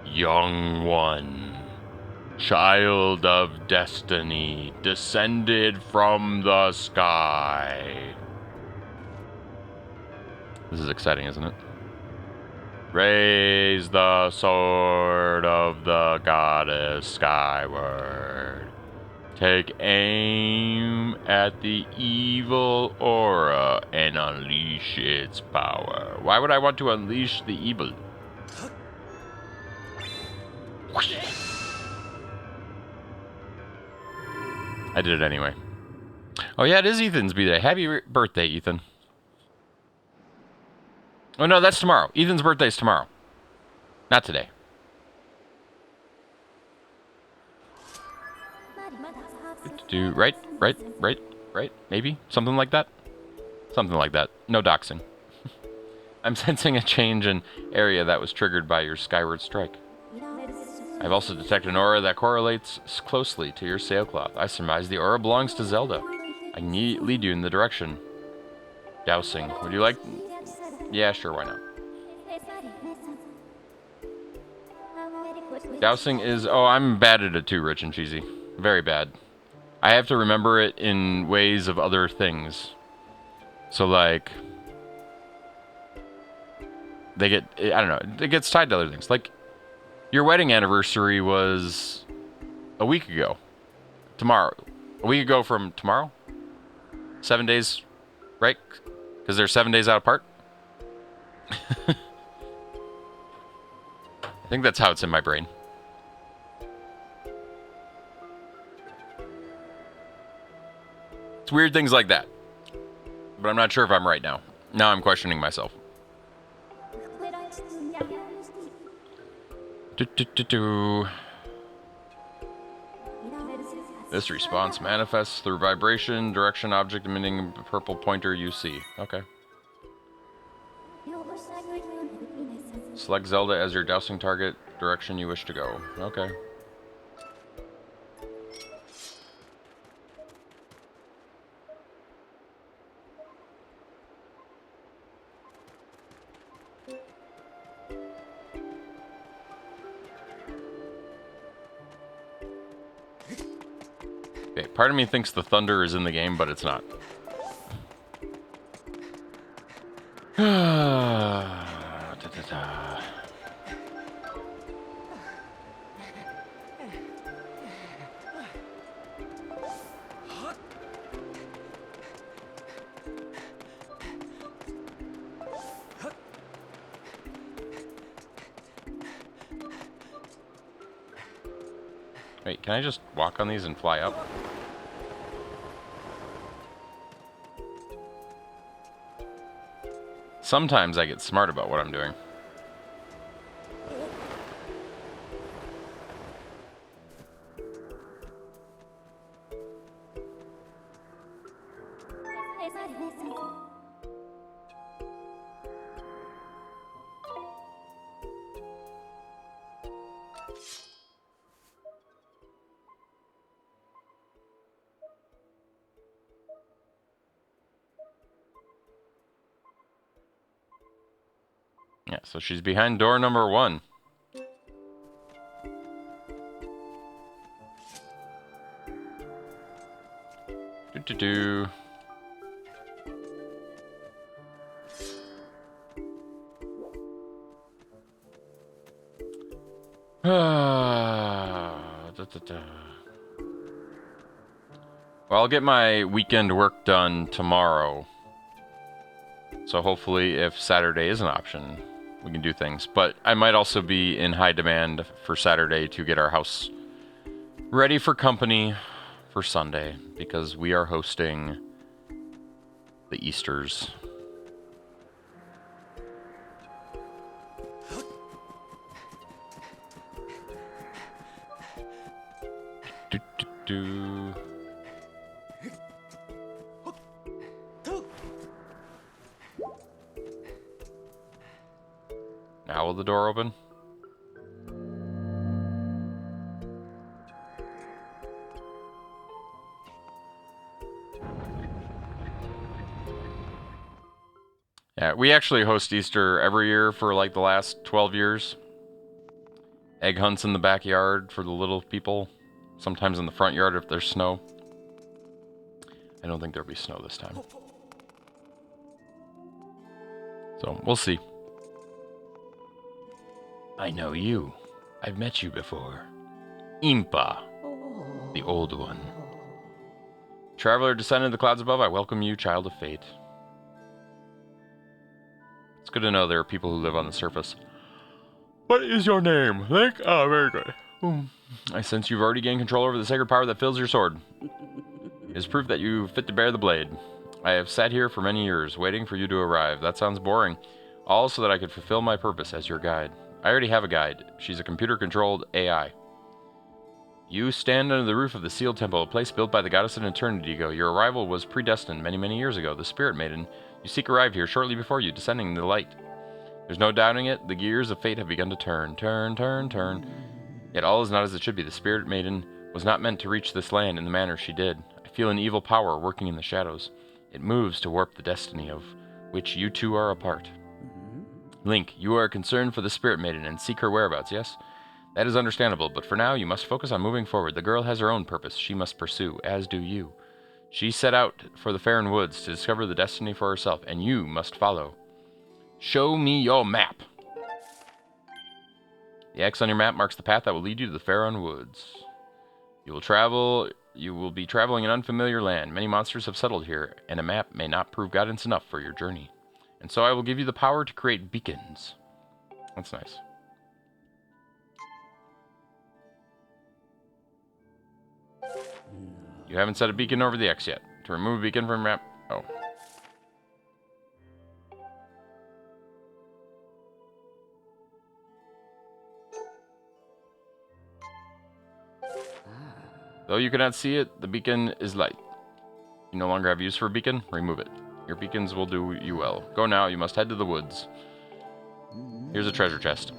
Young one, child of destiny, descended from the sky. This is exciting, isn't it? Raise the sword of the goddess skyward. Take aim at the evil aura and unleash its power. Why would I want to unleash the evil? I did it anyway. Oh yeah, it is Ethan's birthday. Happy birthday, Ethan. Oh no, that's tomorrow. Ethan's birthday's tomorrow. Not today. Right. Maybe? Something like that? Something like that. No doxing. I'm sensing a change in area that was triggered by your skyward strike. I've also detected an aura that correlates closely to your sailcloth. I surmise the aura belongs to Zelda. I can lead you in the direction. Dousing. Would you like... Yeah, sure, why not? Dousing is... Oh, I'm bad at it too, Rich and Cheesy. Very bad. I have to remember it in ways of other things. So, like... They get... I don't know. It gets tied to other things. Like, your wedding anniversary was a week ago. Tomorrow. A week ago from tomorrow? 7 days, right? Because they're 7 days out apart? I think that's how it's in my brain. It's weird things like that. But I'm not sure if I'm right now. Now I'm questioning myself. This response manifests through vibration, direction, object emitting a purple pointer you see. Okay. Select Zelda as your dousing target, direction you wish to go. Okay. Okay, part of me thinks the thunder is in the game, but it's not. Wait, can I just walk on these and fly up? Sometimes I get smart about what I'm doing. Yeah, so she's behind door number 1. Do-do-do. Da-da-da. Well, I'll get my weekend work done tomorrow. So hopefully if Saturday is an option, we can do things. But I might also be in high demand for Saturday to get our house ready for company for Sunday, because we are hosting the Easters. Do, do, do. Now will the door open? Yeah, we actually host Easter every year for like the last 12 years. Egg hunts in the backyard for the little people. Sometimes in the front yard if there's snow. I don't think there'll be snow this time. So, we'll see. I know you. I've met you before. Impa, the old one. Traveler descended the clouds above, I welcome you, child of fate. It's good to know there are people who live on the surface. What is your name? Link? Oh, very good. I sense you've already gained control over the sacred power that fills your sword. It is proof that you fit to bear the blade. I have sat here for many years, waiting for you to arrive. That sounds boring. All so that I could fulfill my purpose as your guide. I already have a guide. She's a computer-controlled AI. You stand under the roof of the sealed temple, a place built by the goddess of eternity ago. Your arrival was predestined many, many years ago. The spirit maiden you seek arrived here shortly before you, descending the light. There's no doubting it. The gears of fate have begun to turn. Turn, turn, turn. Yet all is not as it should be. The spirit maiden was not meant to reach this land in the manner she did. I feel an evil power working in the shadows. It moves to warp the destiny of which you two are a part. Link, you are concerned for the spirit maiden and seek her whereabouts, yes? That is understandable, but for now you must focus on moving forward. The girl has her own purpose she must pursue, as do you. She set out for the Faron Woods to discover the destiny for herself, and you must follow. Show me your map. The X on your map marks the path that will lead you to the Faron Woods. You will be traveling in unfamiliar land. Many monsters have settled here, and a map may not prove guidance enough for your journey. And so I will give you the power to create beacons. That's nice. You haven't set a beacon over the X yet. To remove a beacon from map... Oh. Though you cannot see it, the beacon is light. You no longer have use for a beacon? Remove it. Your beacons will do you well. Go now, you must head to the woods. Here's a treasure chest.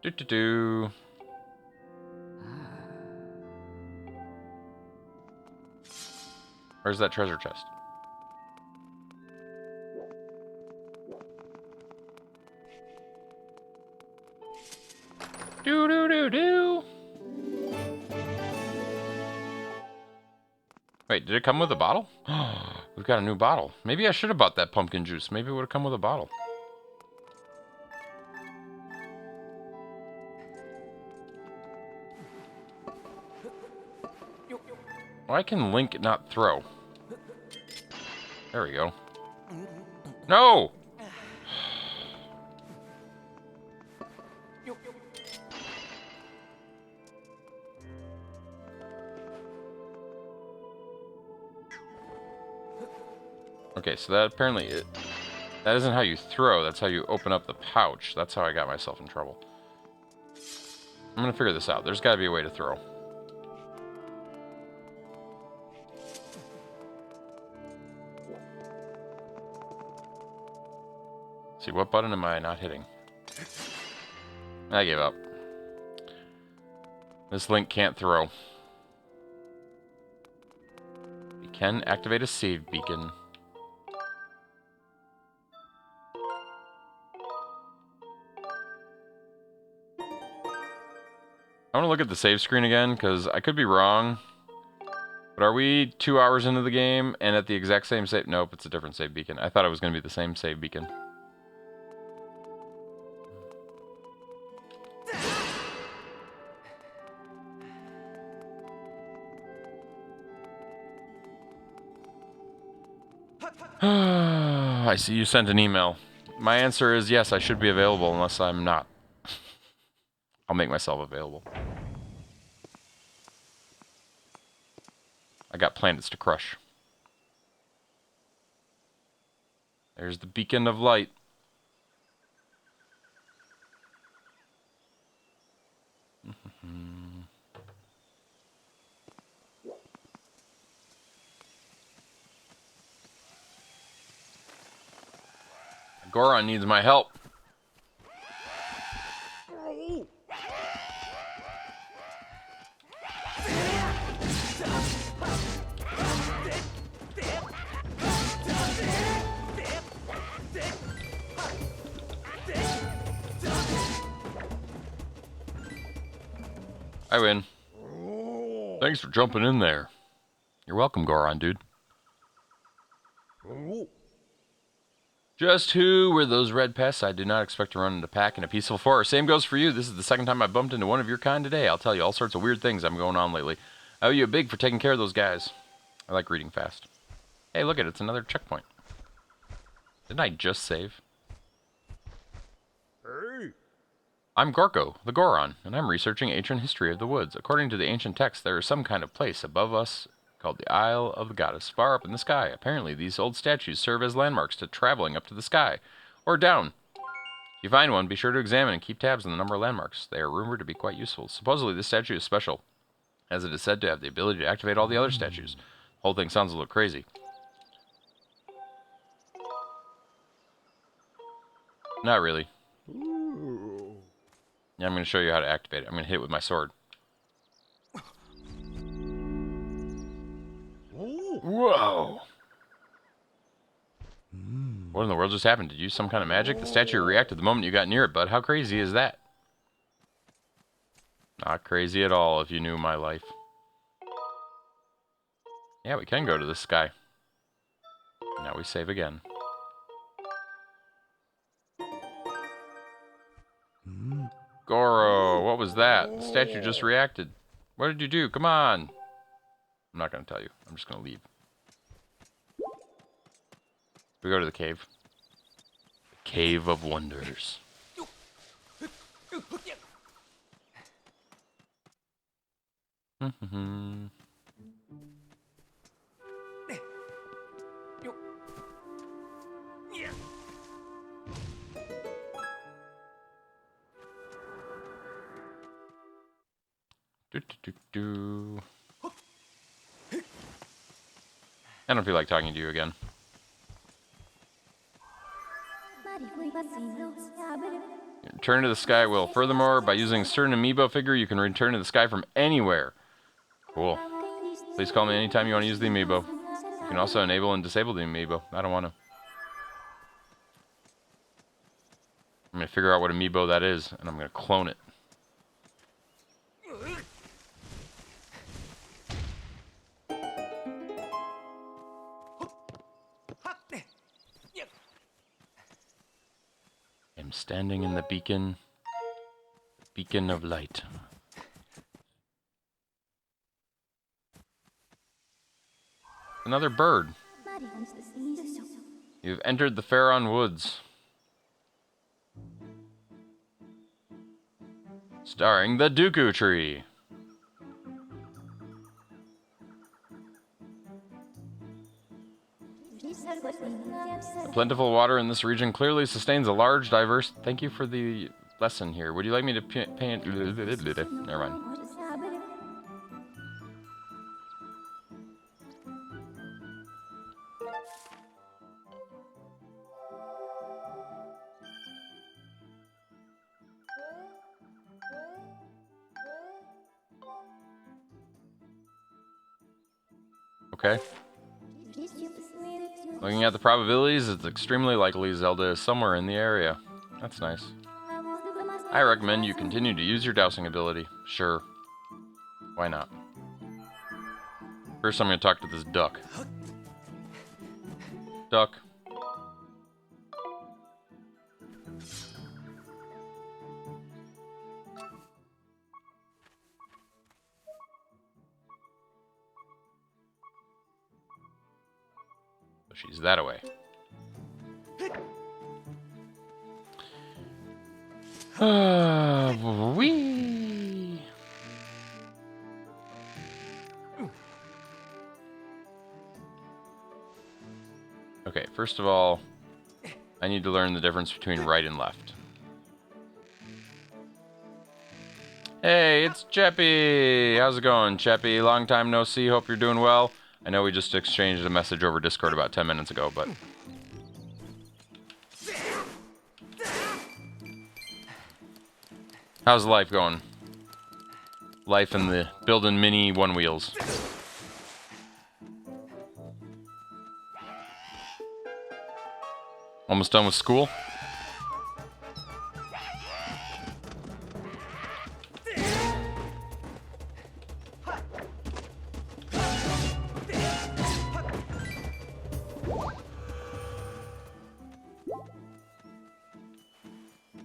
Do-do-do. Where's that treasure chest? Do-do-do-do. Wait, did it come with a bottle? We've got a new bottle. Maybe I should have bought that pumpkin juice. Maybe it would have come with a bottle. Why can Link not throw? There we go. No! Okay, so that apparently that isn't how you throw, that's how you open up the pouch. That's how I got myself in trouble. I'm gonna figure this out. There's gotta be a way to throw. See, what button am I not hitting? I gave up. This Link can't throw. We can activate a save beacon. I want to look at the save screen again, because I could be wrong. But are we 2 hours into the game and at the exact same save? Nope, it's a different save beacon. I thought it was going to be the same save beacon. I see you sent an email. My answer is yes, I should be available unless I'm not. I'll make myself available. I got planets to crush. There's the beacon of light. Goron needs my help. I win. Thanks for jumping in there. You're welcome, Goron, dude. Just who were those red pests? I did not expect to run into a pack in a peaceful forest. Same goes for you. This is the second time I bumped into one of your kind today. I'll tell you all sorts of weird things I'm going on lately. I owe you a big for taking care of those guys. I like reading fast. Hey, look at it. It's another checkpoint. Didn't I just save? Hey. I'm Gorko, the Goron, and I'm researching ancient history of the woods. According to the ancient text, there is some kind of place above us called the Isle of the Goddess, far up in the sky. Apparently, these old statues serve as landmarks to traveling up to the sky, or down. If you find one, be sure to examine and keep tabs on the number of landmarks. They are rumored to be quite useful. Supposedly, this statue is special, as it is said to have the ability to activate all the other statues. The whole thing sounds a little crazy. Not really. Yeah, I'm going to show you how to activate it. I'm going to hit it with my sword. Whoa! What in the world just happened? Did you use some kind of magic? The statue reacted the moment you got near it, bud. How crazy is that? Not crazy at all if you knew my life. Yeah, we can go to the sky. Now we save again. Goro, what was that? The statue just reacted. What did you do? Come on! I'm not going to tell you. I'm just going to leave. We go to the cave. The Cave of Wonders. I don't feel like talking to you again. Return to the sky will. Furthermore, by using a certain amiibo figure, you can return to the sky from anywhere. Cool. Please call me anytime you want to use the amiibo. You can also enable and disable the amiibo. I don't want to. I'm going to figure out what amiibo that is, and I'm going to clone it. I'm standing in the beacon of light. Another bird. You've entered the Pharaon Woods. Starring the Dooku Tree. The plentiful water in this region clearly sustains a large, diverse... Thank you for the lesson here. Would you like me to paint... Never mind. Okay. Looking at the probabilities, it's extremely likely Zelda is somewhere in the area. That's nice. I recommend you continue to use your dowsing ability. Sure. Why not? First, I'm going to talk to this duck. Duck. She's that away. Wee. Okay, first of all, I need to learn the difference between right and left. Hey, it's Cheppy! How's it going, Cheppy? Long time no see, hope you're doing well. I know we just exchanged a message over Discord about 10 minutes ago, but... How's life going? Life in the building mini one wheels. Almost done with school?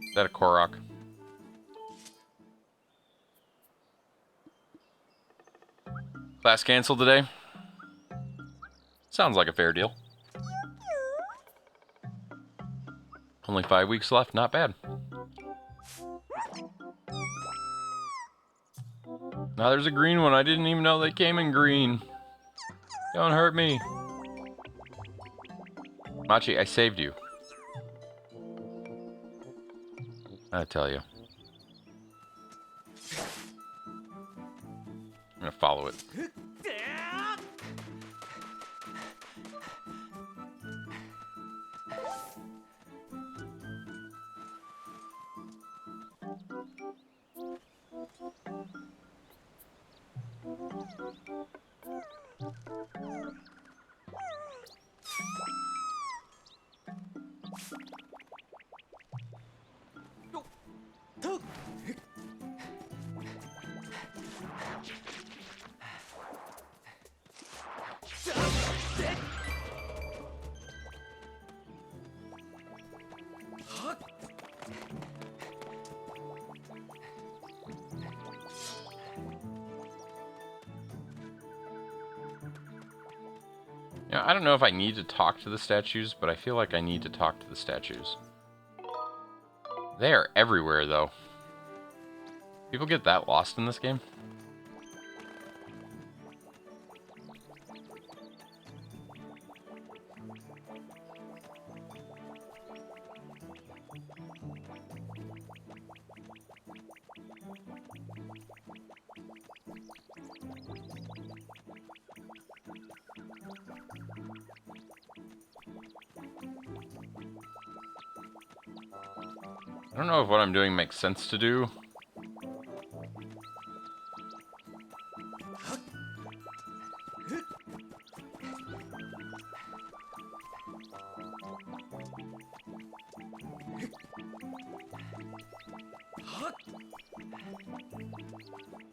Is that a Korok? Class canceled today? Sounds like a fair deal. Only 5 weeks left, not bad. Now there's a green one. I didn't even know they came in green. Don't hurt me. Machi, I saved you. I tell you. I'm gonna follow it. I don't know if I need to talk to the statues, but I feel like I need to talk to the statues. They are everywhere, though. People get that lost in this game? I don't know if what I'm doing makes sense to do.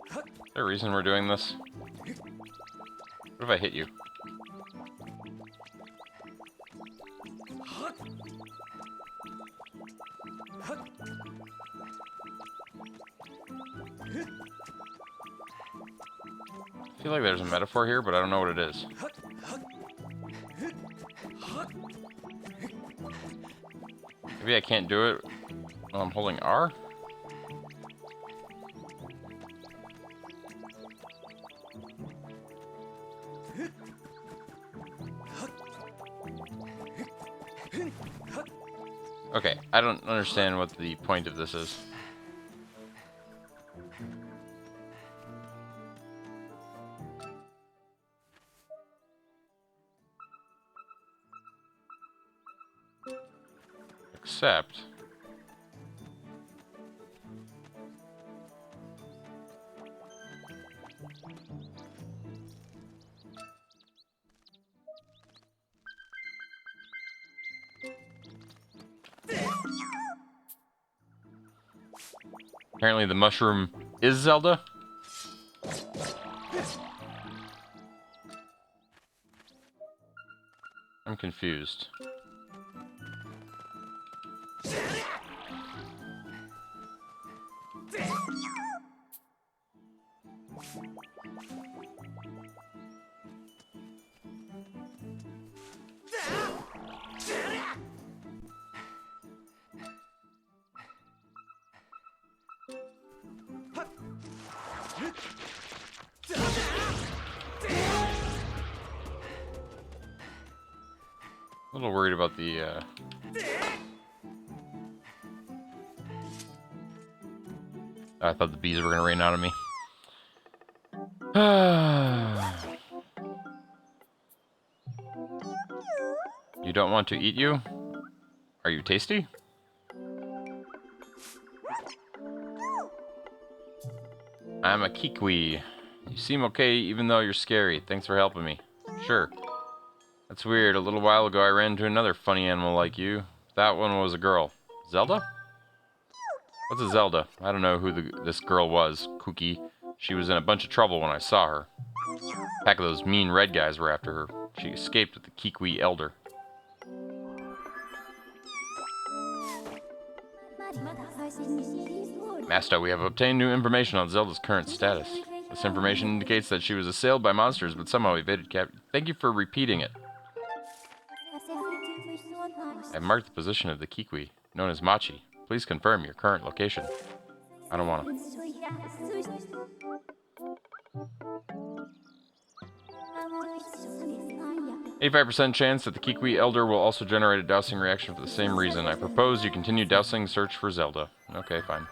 Is there a reason we're doing this? What if I hit you? I feel like there's a metaphor here, but I don't know what it is. Maybe I can't do it while I'm holding R? Okay, I don't understand what the point of this is. Except... Apparently the mushroom is Zelda? I'm confused. A little worried about the, I thought the bees were gonna rain out of me. You don't want to eat you? Are you tasty? I'm a kiwi. You seem okay even though you're scary. Thanks for helping me. Sure. That's weird. A little while ago I ran into another funny animal like you. That one was a girl. Zelda? What's a Zelda? I don't know who this girl was. Cookie. She was in a bunch of trouble when I saw her. A pack of those mean red guys were after her. She escaped with the Kiwi Elder. Master, we have obtained new information on Zelda's current status. This information indicates that she was assailed by monsters, but somehow evaded capture. Thank you for repeating it. I have marked the position of the Kiwi, known as Machi. Please confirm your current location. I don't want to. 85% chance that the Kiwi Elder will also generate a dousing reaction for the same reason. I propose you continue dousing search for Zelda. Okay, fine.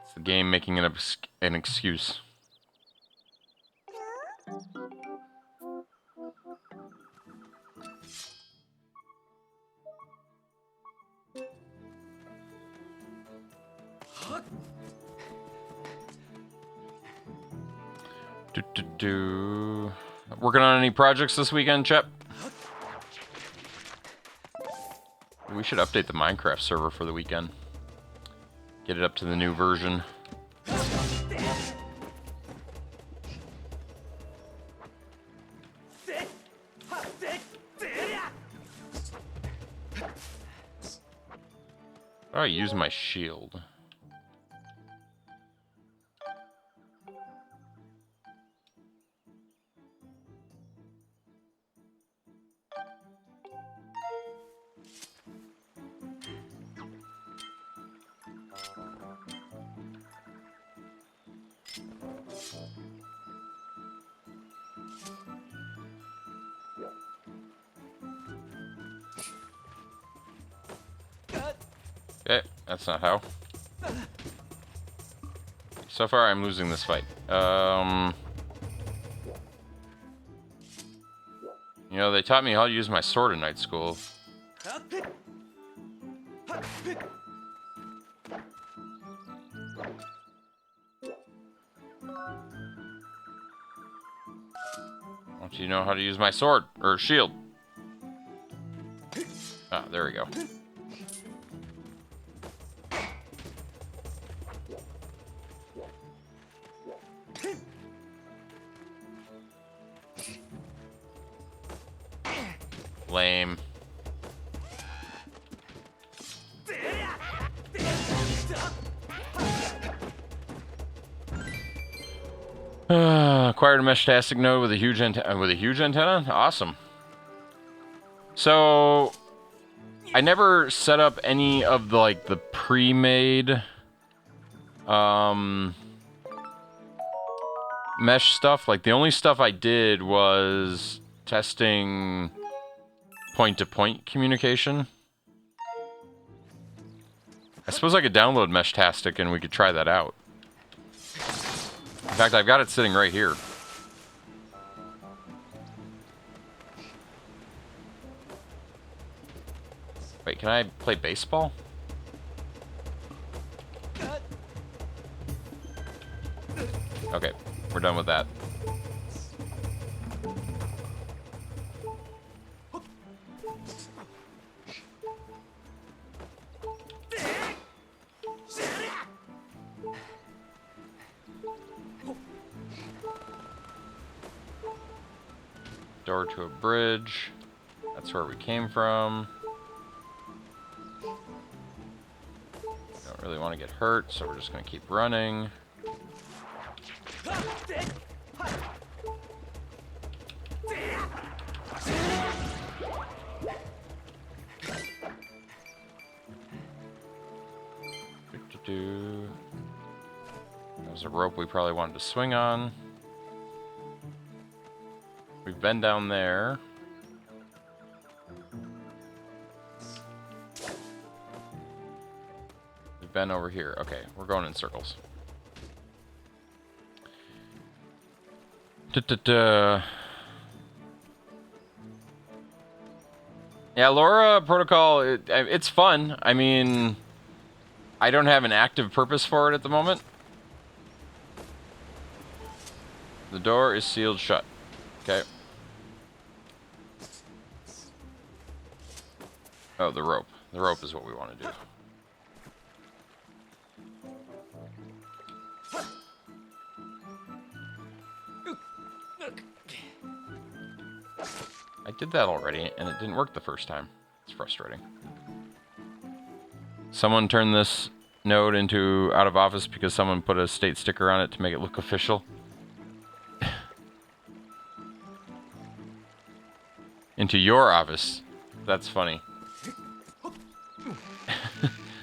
It's the game making an excuse. Working on any projects this weekend, Chep? We should update the Minecraft server for the weekend. Get it up to the new version. How do I use my shield? Okay, that's not how. So far, I'm losing this fight. You know, they taught me how to use my sword in night school. Don't you know how to use my sword or shield? Ah, there we go. Lame. Acquired a mesh-tastic node with a huge antenna. Awesome. So I never set up any of the pre-made mesh stuff. Like the only stuff I did was testing point-to-point communication. I suppose I could download Meshtastic and we could try that out. In fact, I've got it sitting right here. Wait, can I play baseball? Okay, we're done with that. Door to a bridge. That's where we came from. Don't really want to get hurt, so we're just going to keep running. There's a rope we probably wanted to swing on. We've been down there. We've been over here. Okay, we're going in circles. Yeah, LoRa protocol, it's fun. I mean, I don't have an active purpose for it at the moment. The door is sealed shut. Okay. Oh, the rope. The rope is what we want to do. I did that already, and it didn't work the first time. It's frustrating. Someone turned this node into out of office because someone put a state sticker on it to make it look official. Into your office. That's funny.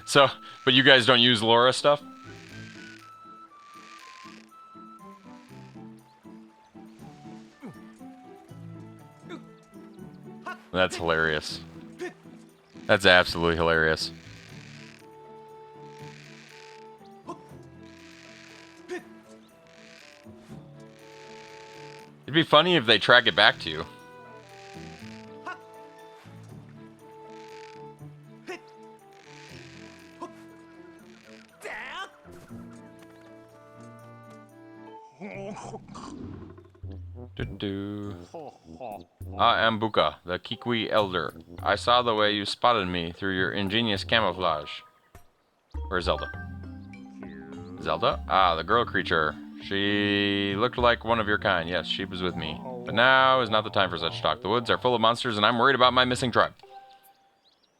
So, but you guys don't use LoRa stuff? That's hilarious. That's absolutely hilarious. It'd be funny if they track it back to you. I am Buka, the Kikwi Elder. I saw the way you spotted me through your ingenious camouflage. Where's Zelda? Zelda? Ah, the girl creature. She looked like one of your kind. Yes, she was with me. But now is not the time for such talk. The woods are full of monsters, and I'm worried about my missing tribe.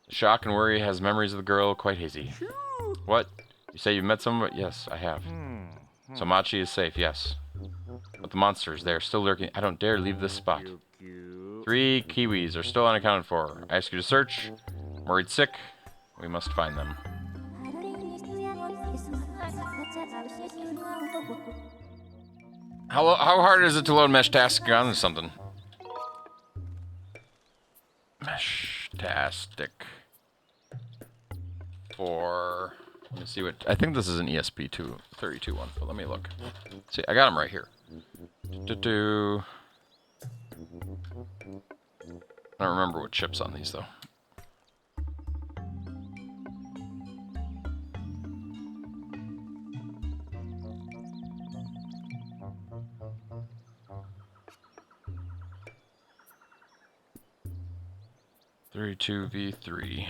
The shock and worry has memories of the girl quite hazy. What? You say you've met someone? Yes, I have. So Machi is safe, yes. But the monsters, they are still lurking. I don't dare leave this spot. 3 Kiwis are still unaccounted for. I ask you to search. I'm worried sick. We must find them. How hard is it to load Mesh-tastic on something? Mesh-tastic. For... Let me see what... I think this is an ESP32 one, but let me look. See, I got them right here. I don't remember what chip's on these, though. V3.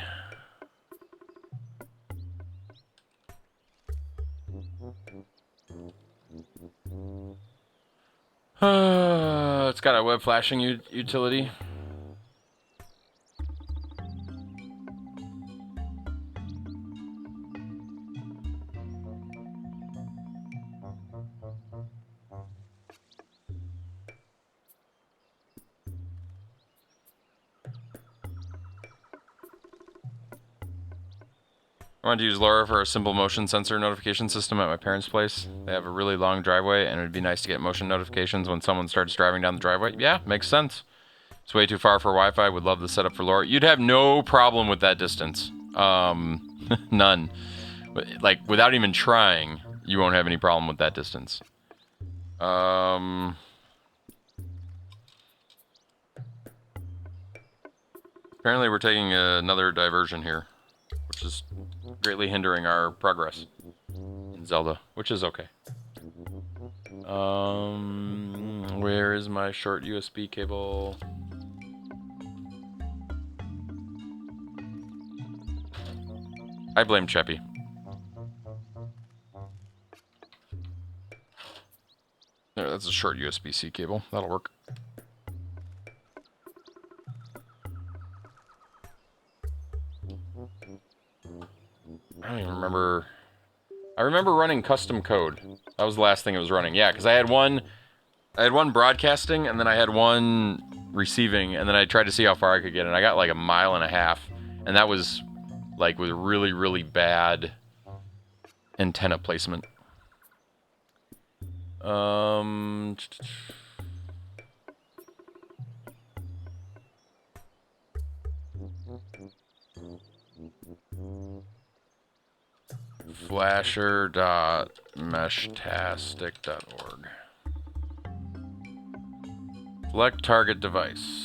It's got a web flashing utility. I wanted to use LoRa for a simple motion sensor notification system at my parents' place. They have a really long driveway, and it would be nice to get motion notifications when someone starts driving down the driveway. Yeah, makes sense. It's way too far for Wi-Fi. Would love the setup for LoRa. You'd have no problem with that distance. None. Like, without even trying, you won't have any problem with that distance. Apparently we're taking another diversion here, which is greatly hindering our progress in Zelda, which is okay. Where is my short USB cable? I blame Cheppy. There, that's a short USB-C cable. That'll work. I don't even remember. I remember running custom code. That was the last thing it was running. Yeah, because I had one broadcasting, and then I had one receiving, and then I tried to see how far I could get, and I got like 1.5 miles, and that was like with really, really bad antenna placement. Flasher.meshtastic.org. Select target device.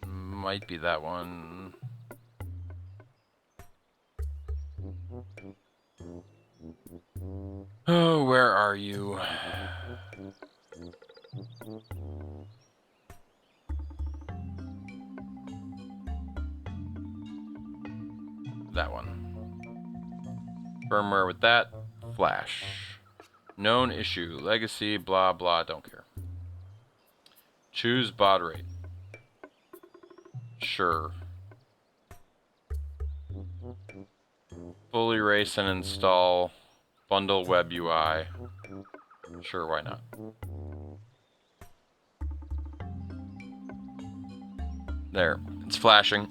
Might be that one. Oh, where are you? That one. Firmware with that. Flash. Known issue. Legacy. Blah, blah. Don't care. Choose baud rate. Sure. Fully erase and install. Bundle web UI. Sure, why not? There. It's flashing.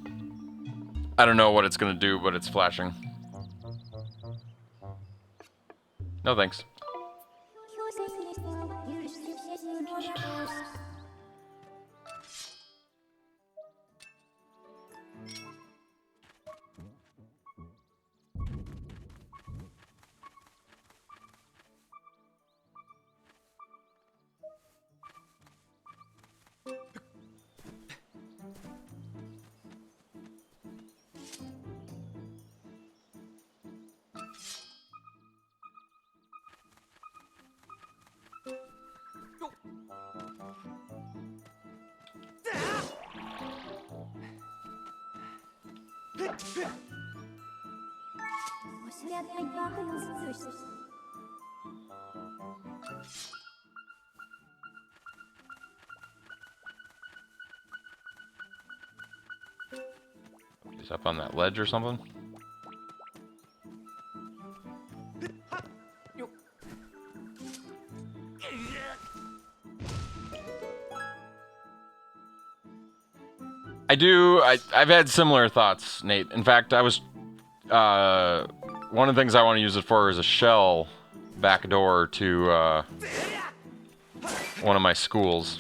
I don't know what it's going to do, but it's flashing. No thanks. He's up on that ledge or something? I've had similar thoughts, Nate. In fact, I was, one of the things I want to use it for is a shell backdoor to, one of my schools.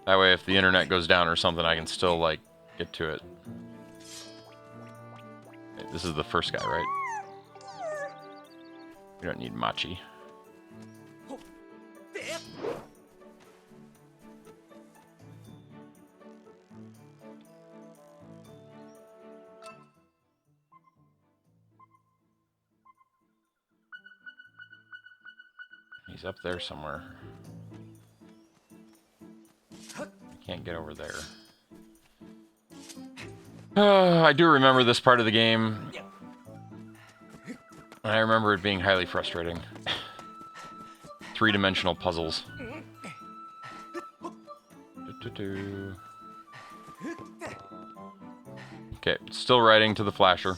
That way, if the internet goes down or something, I can still, like, get to it. Hey, this is the first guy, right? We don't need Machi. He's up there somewhere. I can't get over there. I do remember this part of the game. And I remember it being highly frustrating. Three-dimensional puzzles. Okay, still writing to the flasher.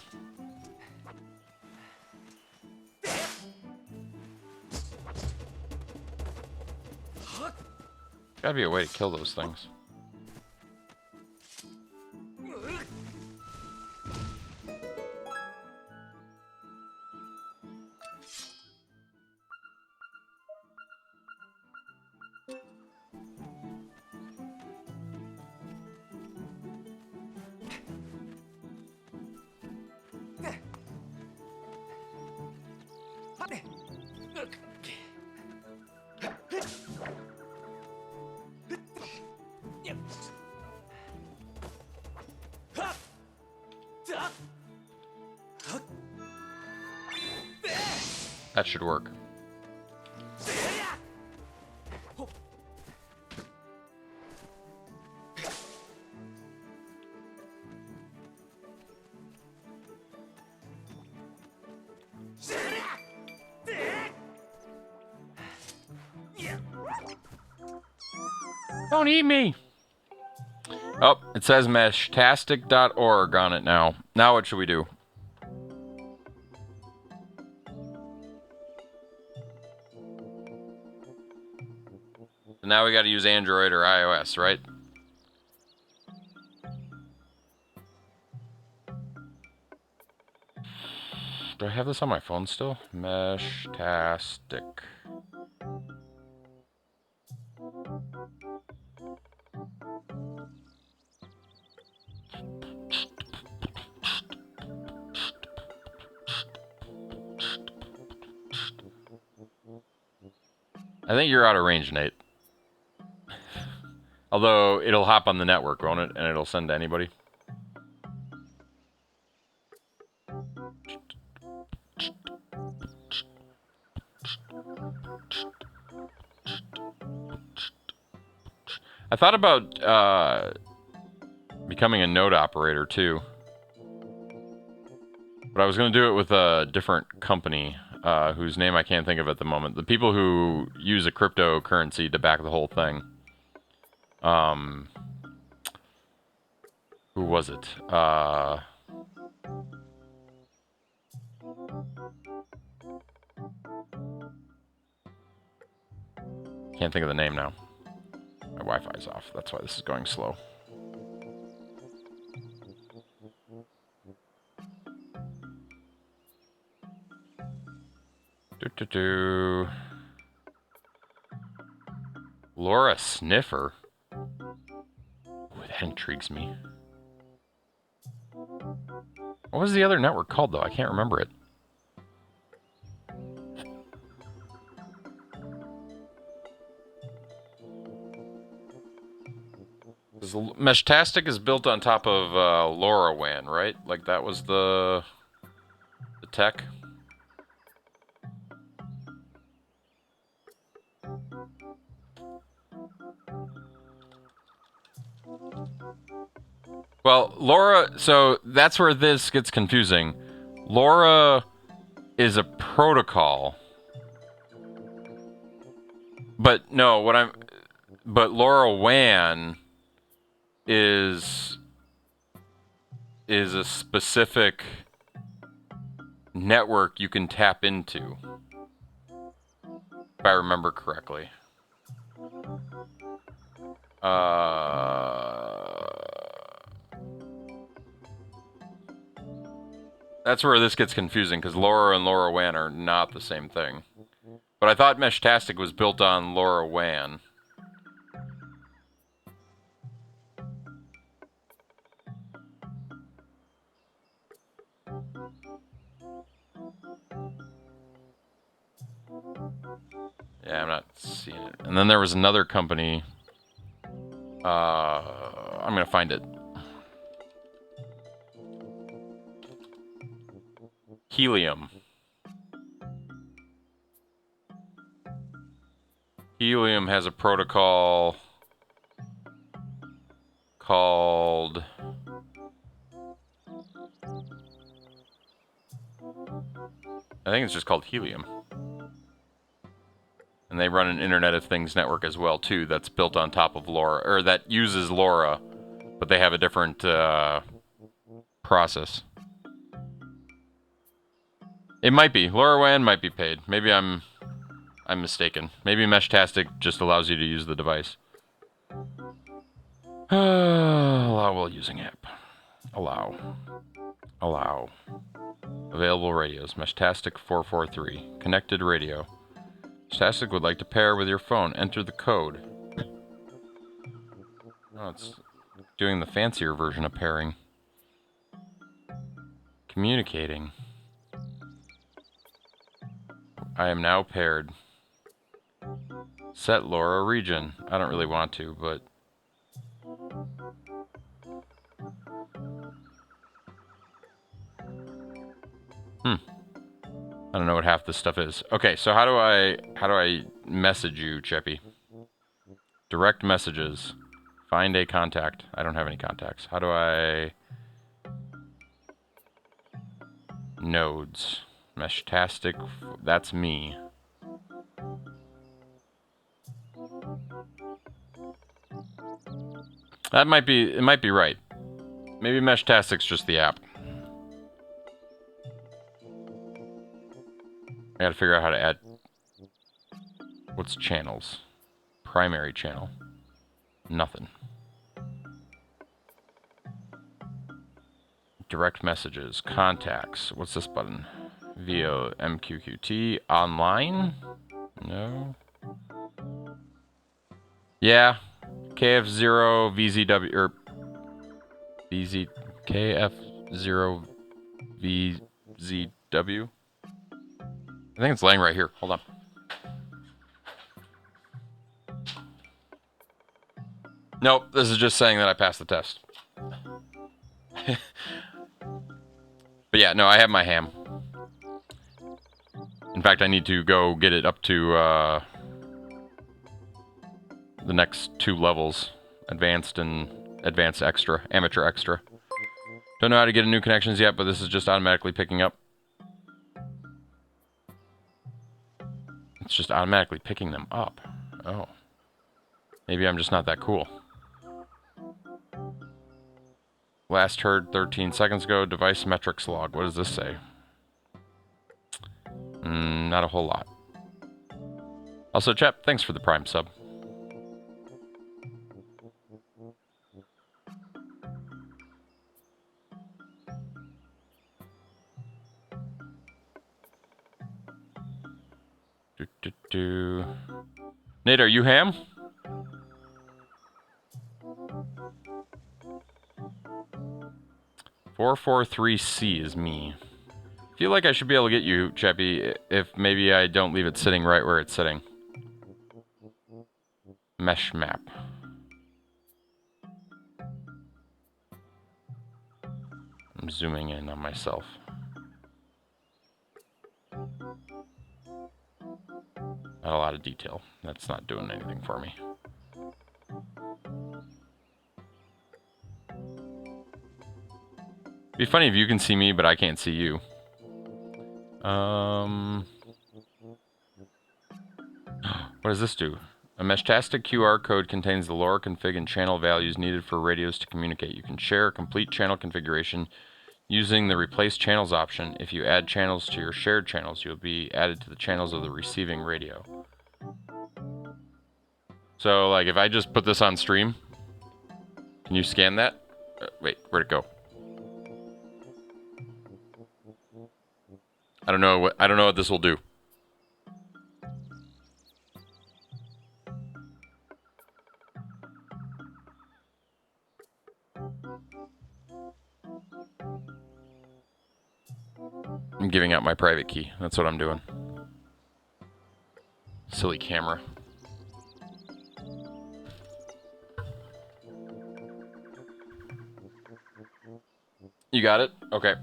Gotta be a way to kill those things. That should work. Don't eat me. Oh, it says meshtastic.org on it now. Now what should we do? Now we got to use Android or iOS, right? Do I have this on my phone still? Meshtastic. I think you're out of range, Nate. Although it'll hop on the network, won't it? And it'll send to anybody. I thought about becoming a node operator too. But I was going to do it with a different company whose name I can't think of at the moment. The people who use a cryptocurrency to back the whole thing. Who was it? Can't think of the name now. My Wi-Fi's off. That's why this is going slow. Laura Sniffer. Ooh, that intrigues me. What was the other network called, though? I can't remember it. Meshtastic is built on top of LoRaWAN, right? Like that was the tech. Well, LoRa, so that's where this gets confusing. LoRa is a protocol. But no, but LoRaWAN is a specific network you can tap into, if I remember correctly. That's where this gets confusing, because LoRa and LoRaWAN are not the same thing. But I thought Meshtastic was built on LoRaWAN. Yeah, I'm not seeing it. And then there was another company. I'm gonna find it. Helium. Helium has a protocol called... I think it's just called Helium. And they run an Internet of Things network as well, too, that's built on top of LoRa, or that uses LoRa, but they have a different process. It might be. LoRaWAN might be paid. Maybe I'm mistaken. Maybe Meshtastic just allows you to use the device. Allow while using app. Allow. Allow. Available radios. Meshtastic 443. Connected radio. Meshtastic would like to pair with your phone. Enter the code. Oh, it's doing the fancier version of pairing. Communicating. I am now paired. Set LoRa region. I don't really want to, but... I don't know what half this stuff is. Okay, so how do I message you, Cheppy? Direct messages. Find a contact. I don't have any contacts. How do I... Nodes. Meshtastic. That's me. That might be, it might be right. Maybe Meshtastic's just the app. I gotta figure out how to add... What's channels? Primary channel. Nothing. Direct messages. Contacts. What's this button? VO MQQT. Online? No. Yeah. KF0 VZW... Or... VZ... KF0 VZW? I think it's laying right here. Hold on. Nope, this is just saying that I passed the test. But yeah, no, I have my ham. In fact, I need to go get it up to the next 2 levels. Advanced and Advanced Extra. Amateur Extra. Don't know how to get new connections yet, but this is just automatically picking up. It's just automatically picking them up. Oh. Maybe I'm just not that cool. Last heard 13 seconds ago. Device metrics log. What does this say? Not a whole lot. Also, Chap, thanks for the Prime sub. Nate, are you ham? "443C is me. Feel like I should be able to get you, Chappy, if maybe I don't leave it sitting right where it's sitting. Mesh map. I'm zooming in on myself. Not a lot of detail. That's not doing anything for me. It'd be funny if you can see me, but I can't see you. What does this do? A Meshtastic QR code contains the LoRa config and channel values needed for radios to communicate. You can share a complete channel configuration using the Replace Channels option. If you add channels to your shared channels, you'll be added to the channels of the receiving radio. So, like, if I just put this on stream, can you scan that? Wait, where'd it go? I don't know what this will do. I'm giving out my private key. That's what I'm doing. Silly camera. You got it? Okay.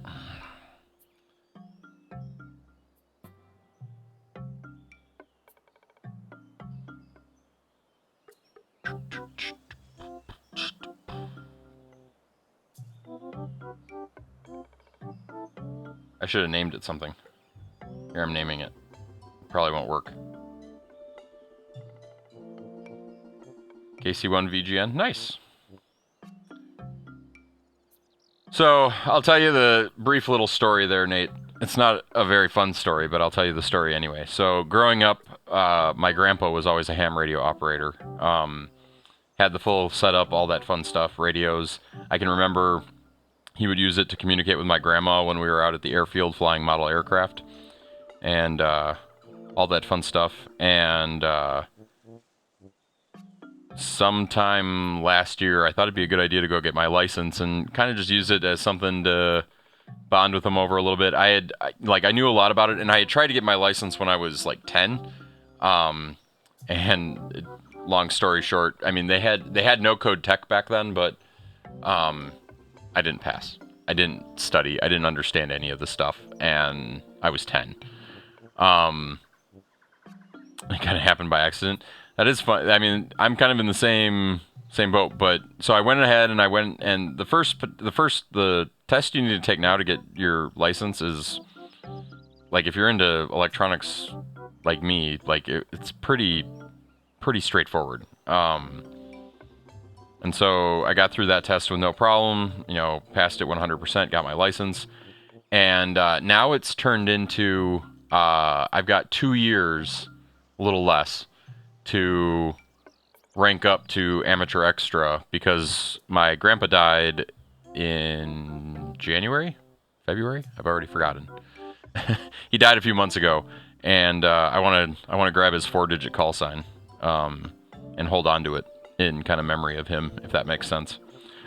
I should have named it something. Here, I'm naming it. Probably won't work. KC1 VGN. Nice. So, I'll tell you the brief little story there, Nate. It's not a very fun story, but I'll tell you the story anyway. So, growing up, my grandpa was always a ham radio operator. Had the full setup, all that fun stuff, radios. I can remember he would use it to communicate with my grandma when we were out at the airfield flying model aircraft. And all that fun stuff. And sometime last year, I thought it'd be a good idea to go get my license and kind of just use it as something to bond with him over a little bit. I knew a lot about it, and I had tried to get my license when I was like 10. And long story short, I mean, they had no code tech back then, but I didn't pass. I didn't study. I didn't understand any of the stuff, and I was 10. It kind of happened by accident. That is fun. I mean, I'm kind of in the same boat, but so I went ahead and the test you need to take now to get your license is, like, if you're into electronics like me, like it's pretty straightforward. And so I got through that test with no problem, you know, passed it 100%, got my license. And now it's turned into, I've got 2 years, a little less, to rank up to amateur extra because my grandpa died in January? February? I've already forgotten. He died a few months ago, and I want to grab his 4-digit call sign and hold on to it in kind of memory of him, if that makes sense.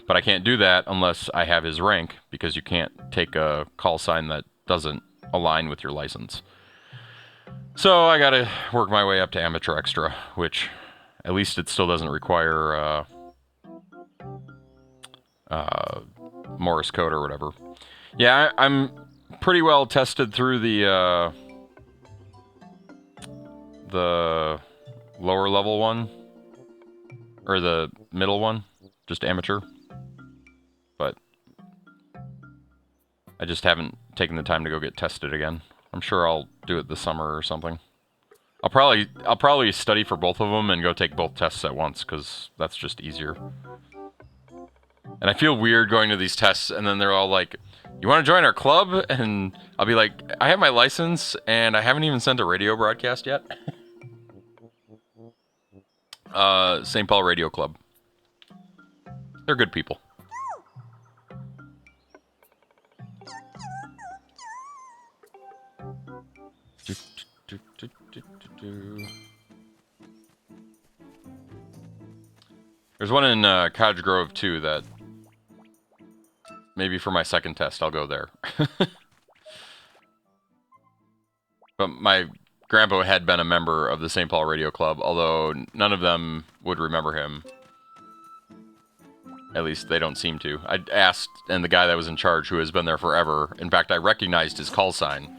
But I can't do that unless I have his rank, because you can't take a call sign that doesn't align with your license. So I gotta work my way up to amateur extra, which at least it still doesn't require Morse code or whatever. Yeah, I'm pretty well tested through the lower level one, or the middle one, just amateur. But I just haven't taken the time to go get tested again. I'm sure I'll do it this summer or something. I'll probably study for both of them and go take both tests at once, because that's just easier. And I feel weird going to these tests and then they're all like, "You want to join our club?" And I'll be like, "I have my license and I haven't even sent a radio broadcast yet." St. Paul Radio Club. They're good people. There's one in Cottage Grove too that maybe for my second test I'll go there. But my grandpa had been a member of the St. Paul Radio Club, although none of them would remember him. At least they don't seem to. I asked, and the guy that was in charge, who has been there forever, in fact, I recognized his call sign,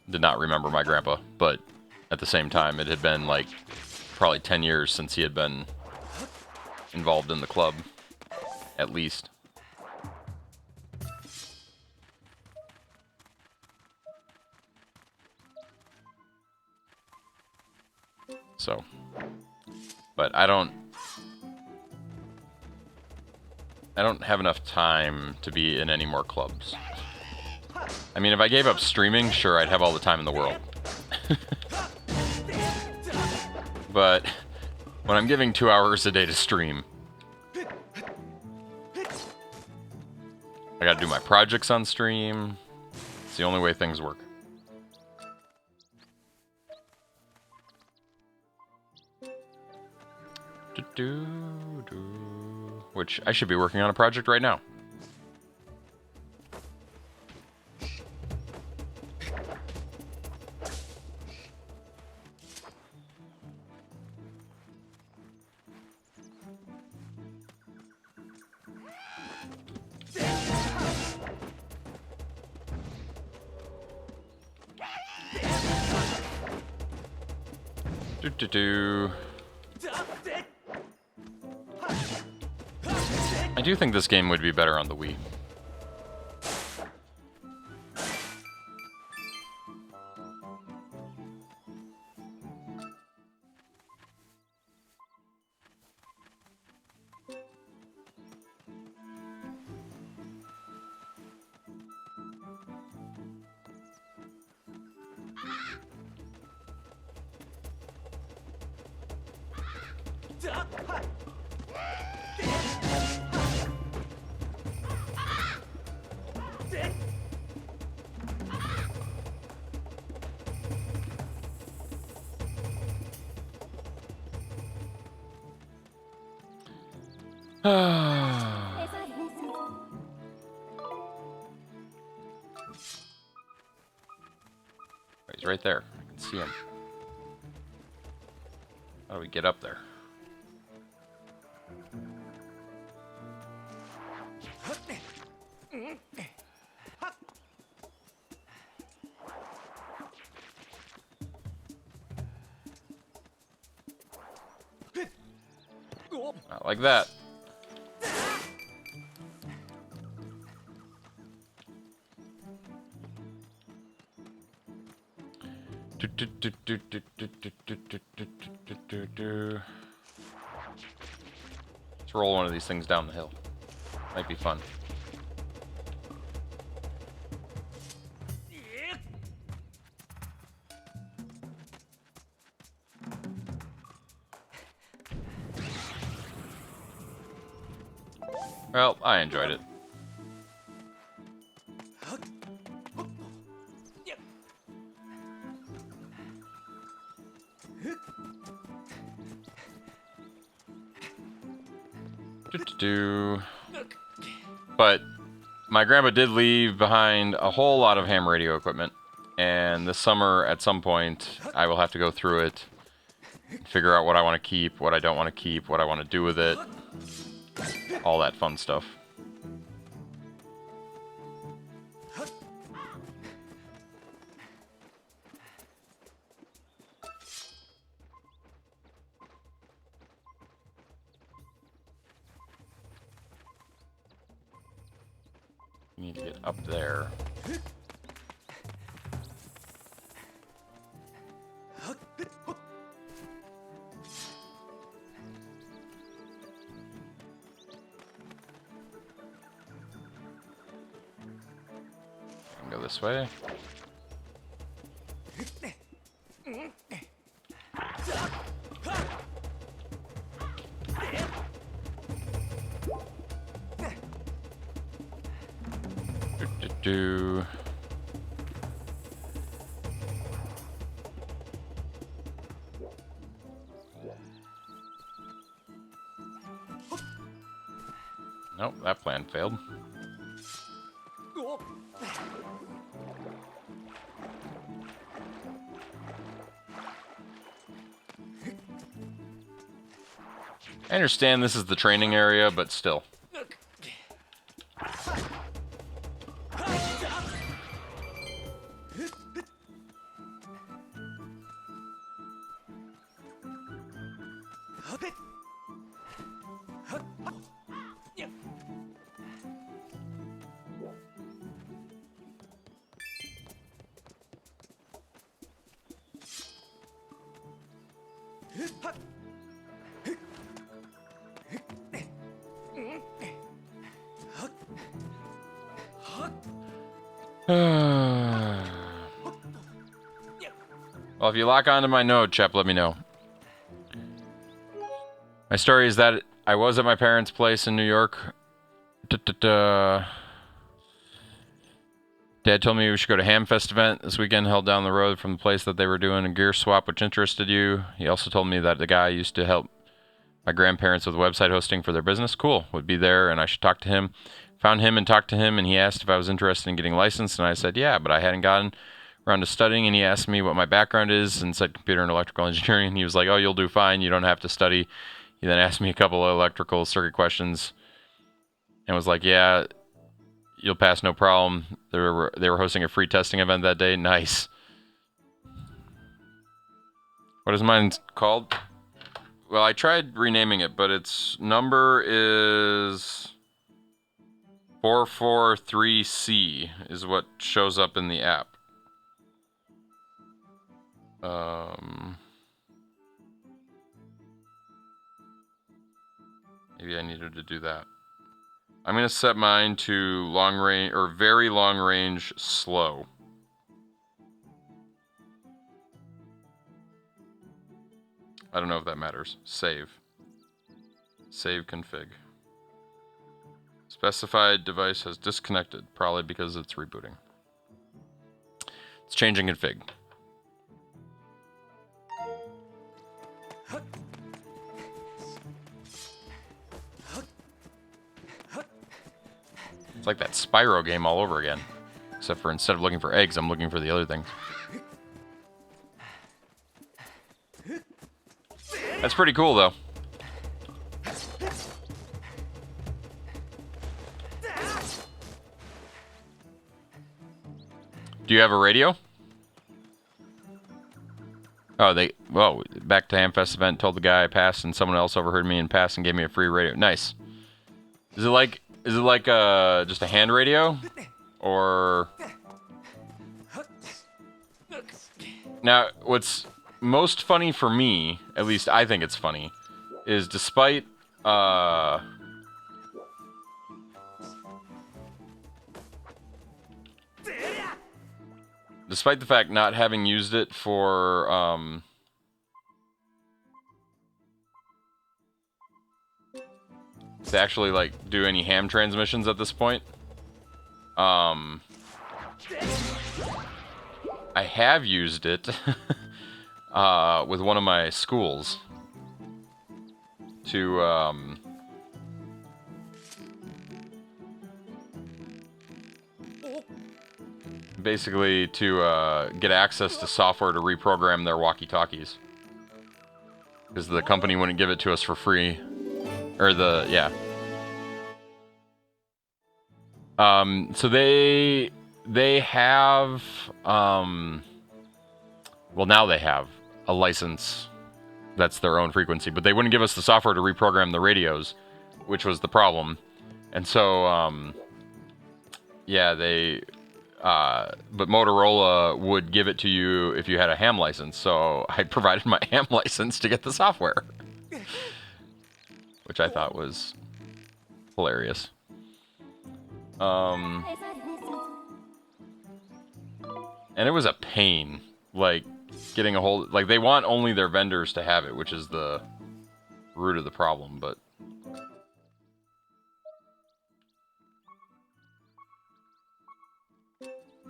did not remember my grandpa, but at the same time, it had been like probably 10 years since he had been involved in the club, at least. So, but I don't have enough time to be in any more clubs. I mean, if I gave up streaming, sure, I'd have all the time in the world. But when I'm giving 2 hours a day to stream, I gotta do my projects on stream. It's the only way things work. Which I should be working on a project right now. I do think this game would be better on the Wii. He's right there. I can see him. How do we get up there? Not like that. one of these things down the hill. Might be fun. Well, I enjoyed it. But my grandpa did leave behind a whole lot of ham radio equipment, and this summer at some point I will have to go through it, figure out what I want to keep, what I don't want to keep, what I want to do with it, all that fun stuff. You need to get up there. Go this way. Do. Nope, that plan failed. I understand this is the training area, but still. Well, if you lock onto my node, Chep, let me know. My story is that I was at my parents' place in New York. Dad told me we should go to Hamfest event this weekend, held down the road from the place that they were doing a gear swap, which interested you. He also told me that the guy used to help my grandparents with website hosting for their business. Cool, would be there, and I should talk to him. Found him and talked to him, and he asked if I was interested in getting licensed, and I said yeah, but I hadn't gotten around to studying, and he asked me what my background is and said computer and electrical engineering, and he was like, oh, you'll do fine, you don't have to study. He then asked me a couple of electrical circuit questions and was like, yeah, you'll pass no problem. They were hosting a free testing event that day. Nice. What is mine called? Well, I tried renaming it, but its number is 443C is what shows up in the app. Maybe I needed to do that. I'm going to set mine to long range, or very long range slow. I don't know if that matters. Save. Save config. Specified device has disconnected, probably because it's rebooting. It's changing config. It's like that Spyro game all over again. Except for instead of looking for eggs, I'm looking for the other things. That's pretty cool, though. Do you have a radio? Oh, back to Hamfest event, told the guy I passed, and someone else overheard me and passed and gave me a free radio. Nice. Is it like just a hand radio? Or... Now, what's most funny for me, at least I think it's funny, is despite despite the fact not having used it for to actually like do any ham transmissions at this point. I have used it with one of my schools to basically to get access to software to reprogram their walkie-talkies, because the company wouldn't give it to us for free, or yeah. So they have well, now they have a license that's their own frequency, but they wouldn't give us the software to reprogram the radios, which was the problem. And so yeah, but Motorola would give it to you if you had a ham license, so I provided my ham license to get the software, which I thought was hilarious. And it was a pain, like, getting a hold... Like, they want only their vendors to have it, which is the root of the problem, but...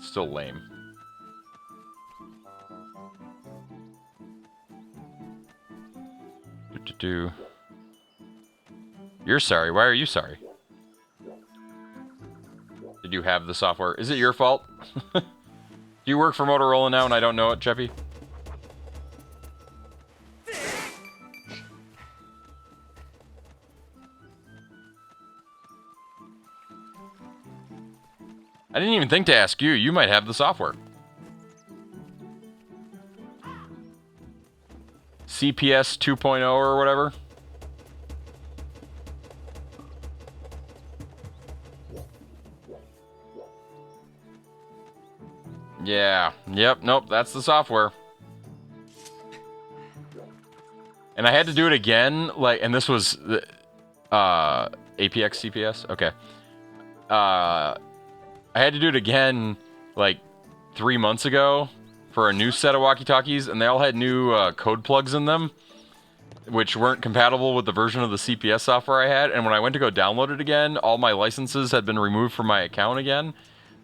Still lame. You're sorry. Why are you sorry? Did you have the software? Is it your fault? Do you work for Motorola now and I don't know it, Cheppy? I didn't even think to ask you. You might have the software. CPS 2.0 or whatever. Yeah. Yep. Nope. That's the software. And I had to do it again. Like, and this was the APX CPS. Okay. I had to do it again like 3 months ago for a new set of walkie-talkies, and they all had new code plugs in them, which weren't compatible with the version of the CPS software I had. And when I went to go download it again, all my licenses had been removed from my account again.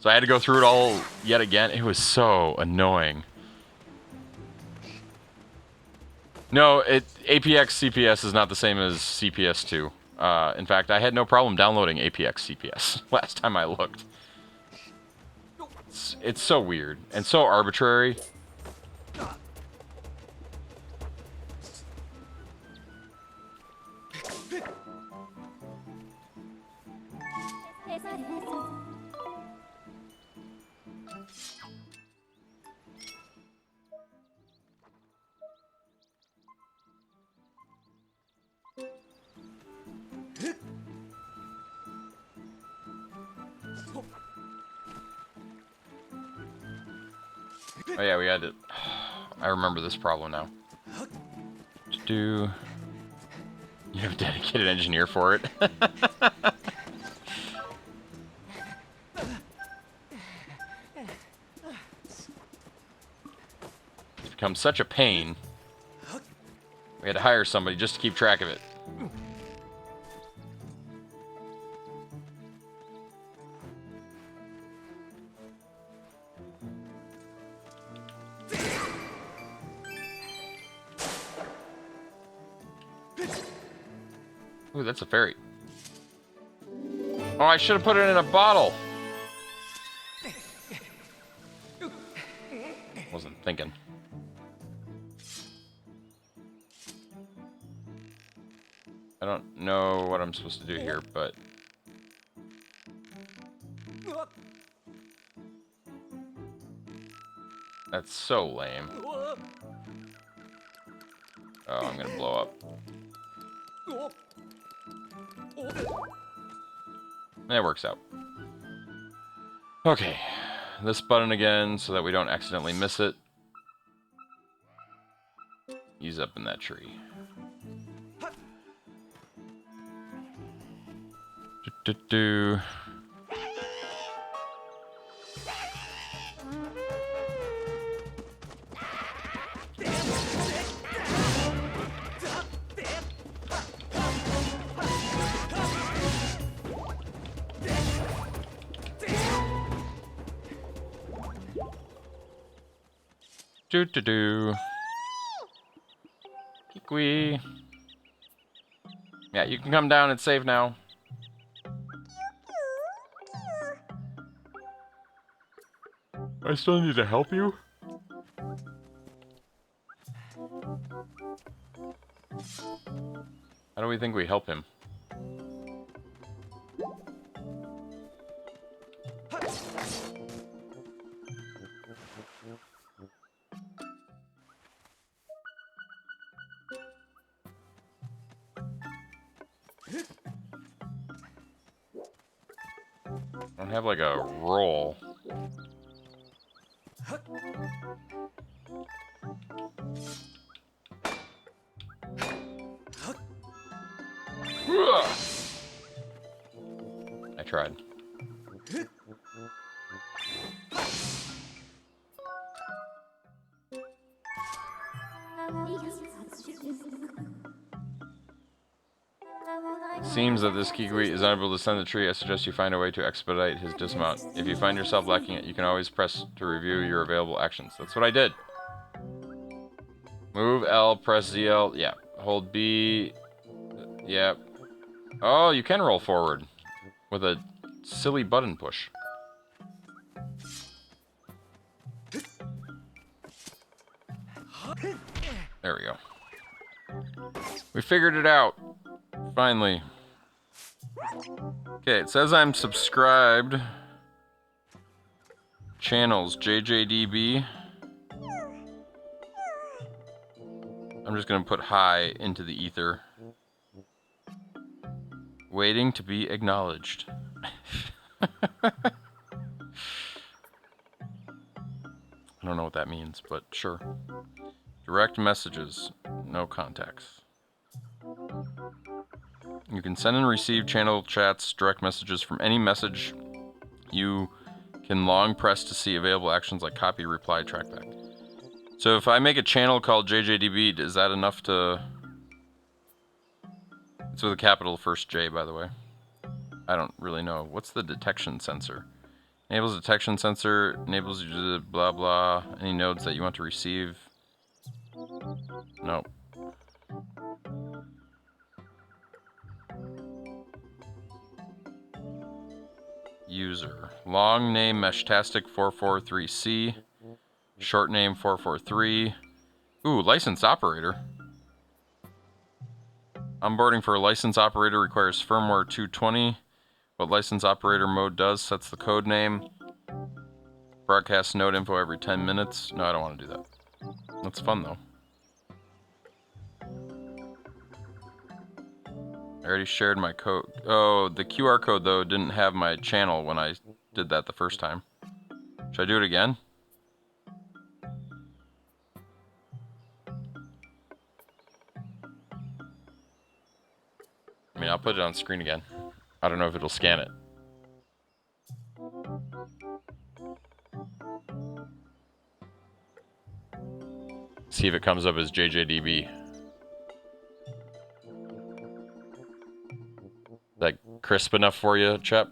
So I had to go through it all yet again. It was so annoying. No, APX CPS is not the same as CPS2. In fact, I had no problem downloading APX CPS last time I looked. It's so weird and so arbitrary. Oh yeah, we had to... I remember this problem now. You have a dedicated engineer for it. It's become such a pain. We had to hire somebody just to keep track of it. Ooh, that's a fairy. Oh, I should have put it in a bottle. Wasn't thinking. I don't know what I'm supposed to do here, but... That's so lame. Oh, I'm gonna blow up. That works out. Okay, this button again so that we don't accidentally miss it. He's up in that tree. Do do do. Kiwi. Yeah, you can come down. It's safe now. I still need to help you? How do we think we help him? I don't have like a roll. I tried. Seems that this Kiwi is unable to ascend the tree. I suggest you find a way to expedite his dismount. If you find yourself lacking it, you can always press to review your available actions. That's what I did. Move L, press ZL. Yeah. Hold B. Yeah. Oh, you can roll forward with a silly button push. There we go. We figured it out. Finally. Okay, it says I'm subscribed. Channels, JJDB. I'm just gonna put hi into the ether. Waiting to be acknowledged. I don't know what that means, but sure. Direct messages, no contacts. You can send and receive channel chats, direct messages from any message. You can long press to see available actions like copy, reply, trackback. So if I make a channel called JJDB, is that enough to... It's with a capital first J, by the way. I don't really know. What's the detection sensor? Enables detection sensor, enables you to blah blah. Any nodes that you want to receive? Nope. User. Long name Meshtastic443C. Short name 443. Ooh, license operator. Onboarding for a license operator requires firmware 220. What license operator mode does sets the code name. Broadcast node info every 10 minutes. No, I don't want to do that. That's fun though. I already shared my code. Oh, the QR code though didn't have my channel when I did that the first time. Should I do it again? I mean, I'll put it on screen again. I don't know if it'll scan it. See if it comes up as JJDB. Is that crisp enough for you, Chep?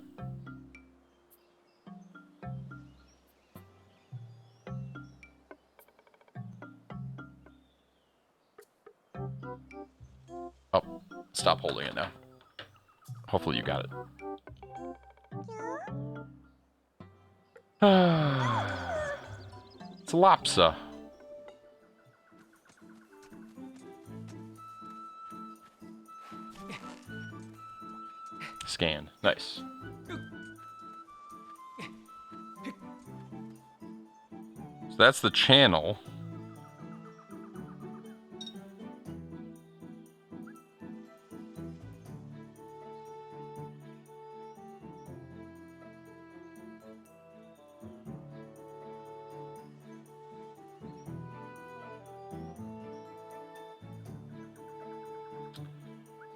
Oh, stop holding it now. Hopefully you got it. It's Lopsa. Scan. Nice. So that's the channel.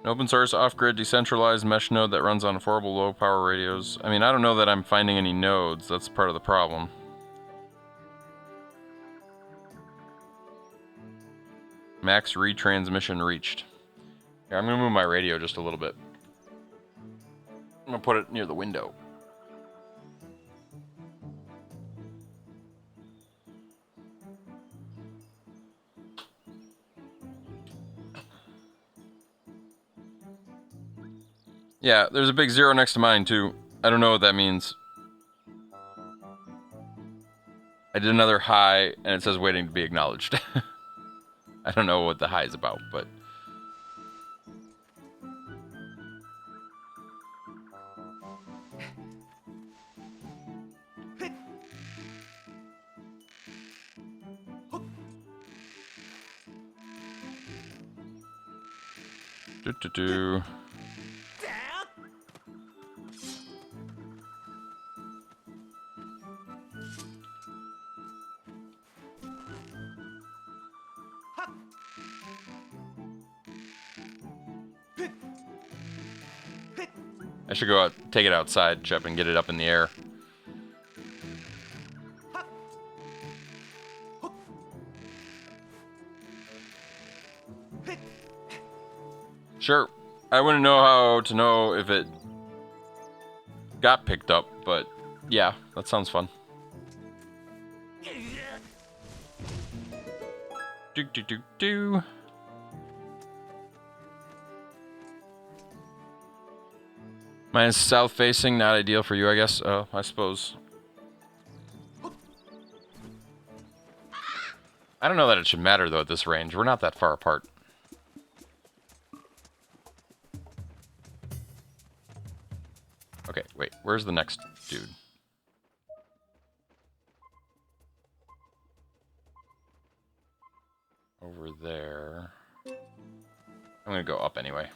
An open source, off-grid, decentralized mesh node that runs on affordable low-power radios. I mean, I don't know that I'm finding any nodes. That's part of the problem. Max retransmission reached. Here, I'm going to move my radio just a little bit. I'm going to put it near the window. Yeah, there's a big 0 next to mine, too. I don't know what that means. I did another hi, and it says waiting to be acknowledged. I don't know what the hi is about, but... Do-do-do. I should go out, take it outside, Chip, and get it up in the air. Sure. I wouldn't know how to know if it got picked up, but yeah, that sounds fun. Do do do do. Mine is south facing, not ideal for you, I guess. I suppose. I don't know that it should matter though at this range. We're not that far apart. Okay, wait. Where's the next dude? Over there. I'm gonna go up anyway.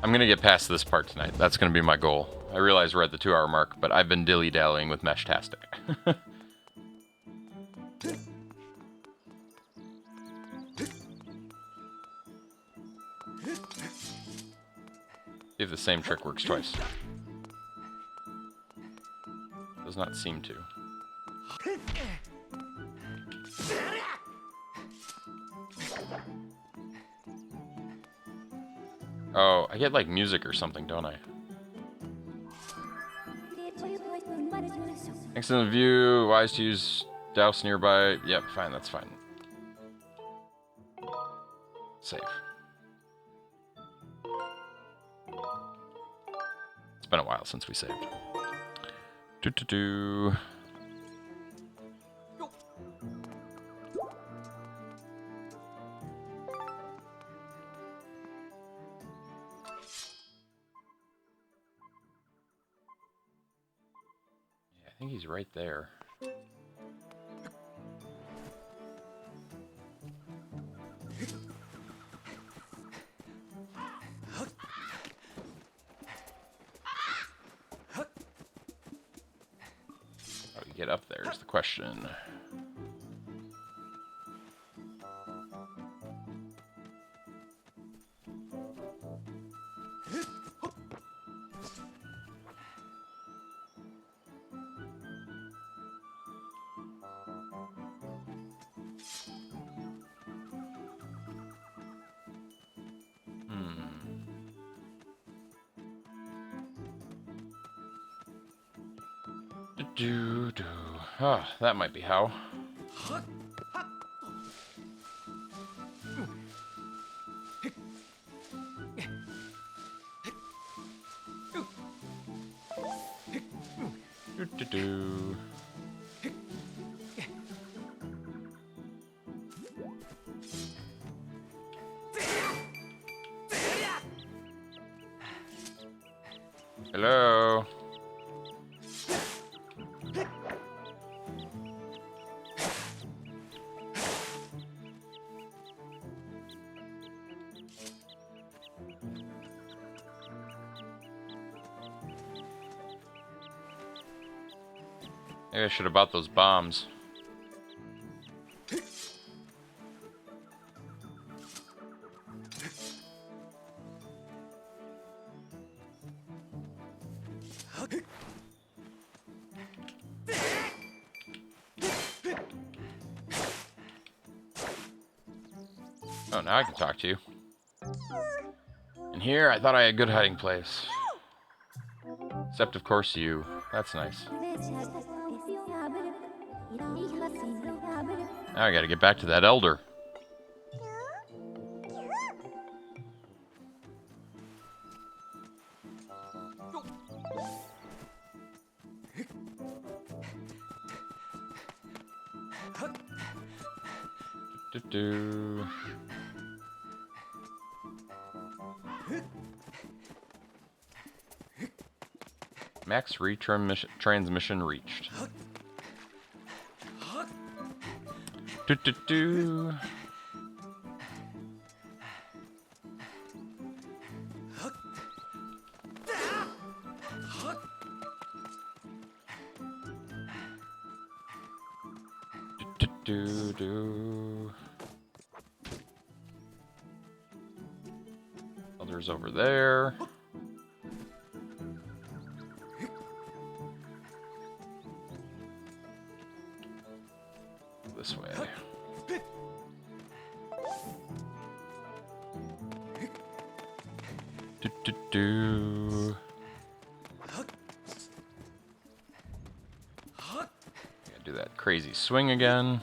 I'm gonna get past this part tonight. That's gonna be my goal. I realize we're at the 2-hour mark, but I've been dilly-dallying with Meshtastic. See if the same trick works twice. Does not seem to. Oh, I get like music or something, don't I? Excellent view. Wise to use douse nearby. Yep, fine, that's fine. Save. It's been a while since we saved. Do-do-do. I think he's right there. How do you get up there is the question. Do-do. Ah, that might be how. Do-do-do. Hello. Maybe I should have bought those bombs. Oh, now I can talk to you. And here, I thought I had a good hiding place. Except, of course, you. That's nice. Now I gotta get back to that elder. Do-do. Max transmission reached. Do-do-do. Do-do-do. Others over there. This way. Do-do-do. Gotta do that crazy swing again.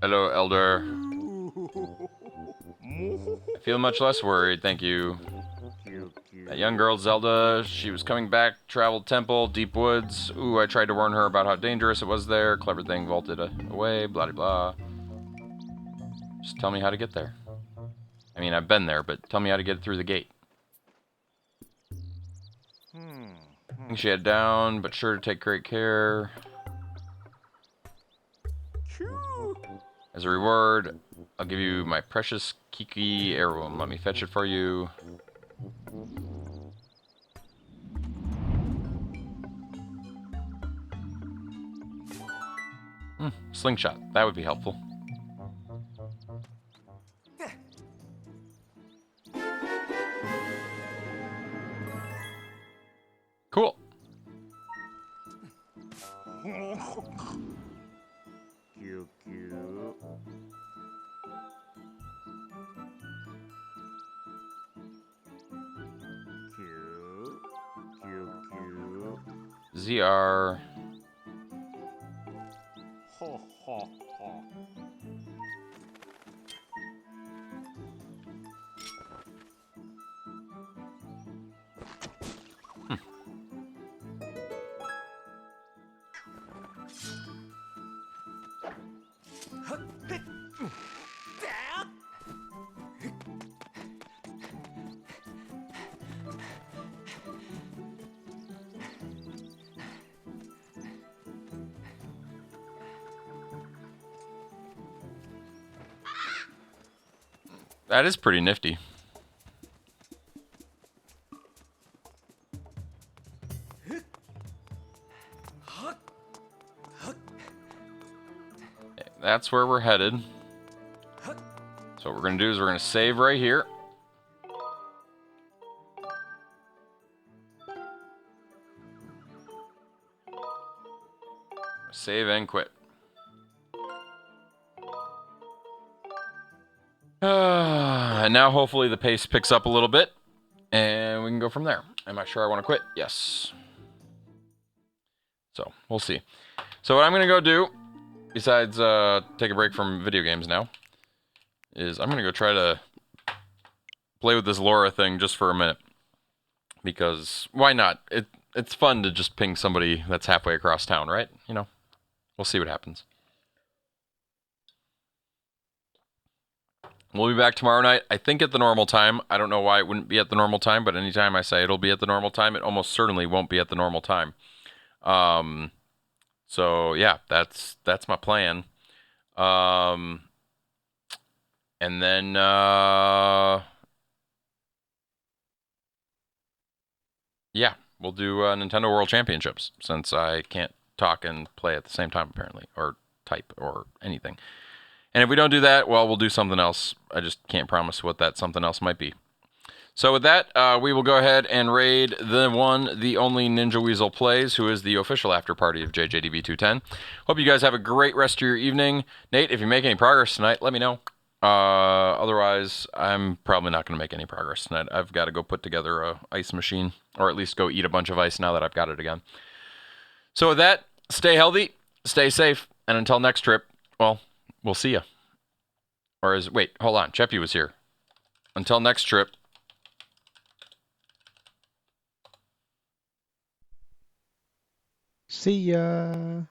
Hello, Elder. I feel much less worried, thank you. That young girl, Zelda, she was coming back, traveled temple, deep woods. Ooh, I tried to warn her about how dangerous it was there. Clever thing vaulted away, blah, blah, blah. Just tell me how to get there. I mean, I've been there, but tell me how to get through the gate. I think she had down, but sure to take great care. As a reward, I'll give you my precious Kiki heirloom. Let me fetch it for you. Slingshot. That would be helpful. Cool. ZR. That is pretty nifty. Okay, that's where we're headed. So what we're going to do is we're going to save right here. Save and quit. And now hopefully the pace picks up a little bit and we can go from there. Am I sure I want to quit? Yes. So we'll see. So what I'm going to go do, besides take a break from video games now, is I'm going to go try to play with this Laura thing just for a minute. Because why not? It's fun to just ping somebody that's halfway across town, right? You know, we'll see what happens. We'll be back tomorrow night, I think at the normal time. I don't know why it wouldn't be at the normal time, but anytime I say it'll be at the normal time, it almost certainly won't be at the normal time. So yeah, that's my plan. And then yeah, we'll do Nintendo World Championships since I can't talk and play at the same time apparently, or type or anything. And if we don't do that, well, we'll do something else. I just can't promise what that something else might be. So with that, we will go ahead and raid the one, the only Ninja Weasel Plays, who is the official after party of JJDB 210. Hope you guys have a great rest of your evening. Nate, if you make any progress tonight, let me know. Otherwise, I'm probably not going to make any progress tonight. I've got to go put together a ice machine, or at least go eat a bunch of ice now that I've got it again. So with that, stay healthy, stay safe, and until next trip, well, we'll see ya. Wait, hold on, Cheppy was here. Until next trip. See ya.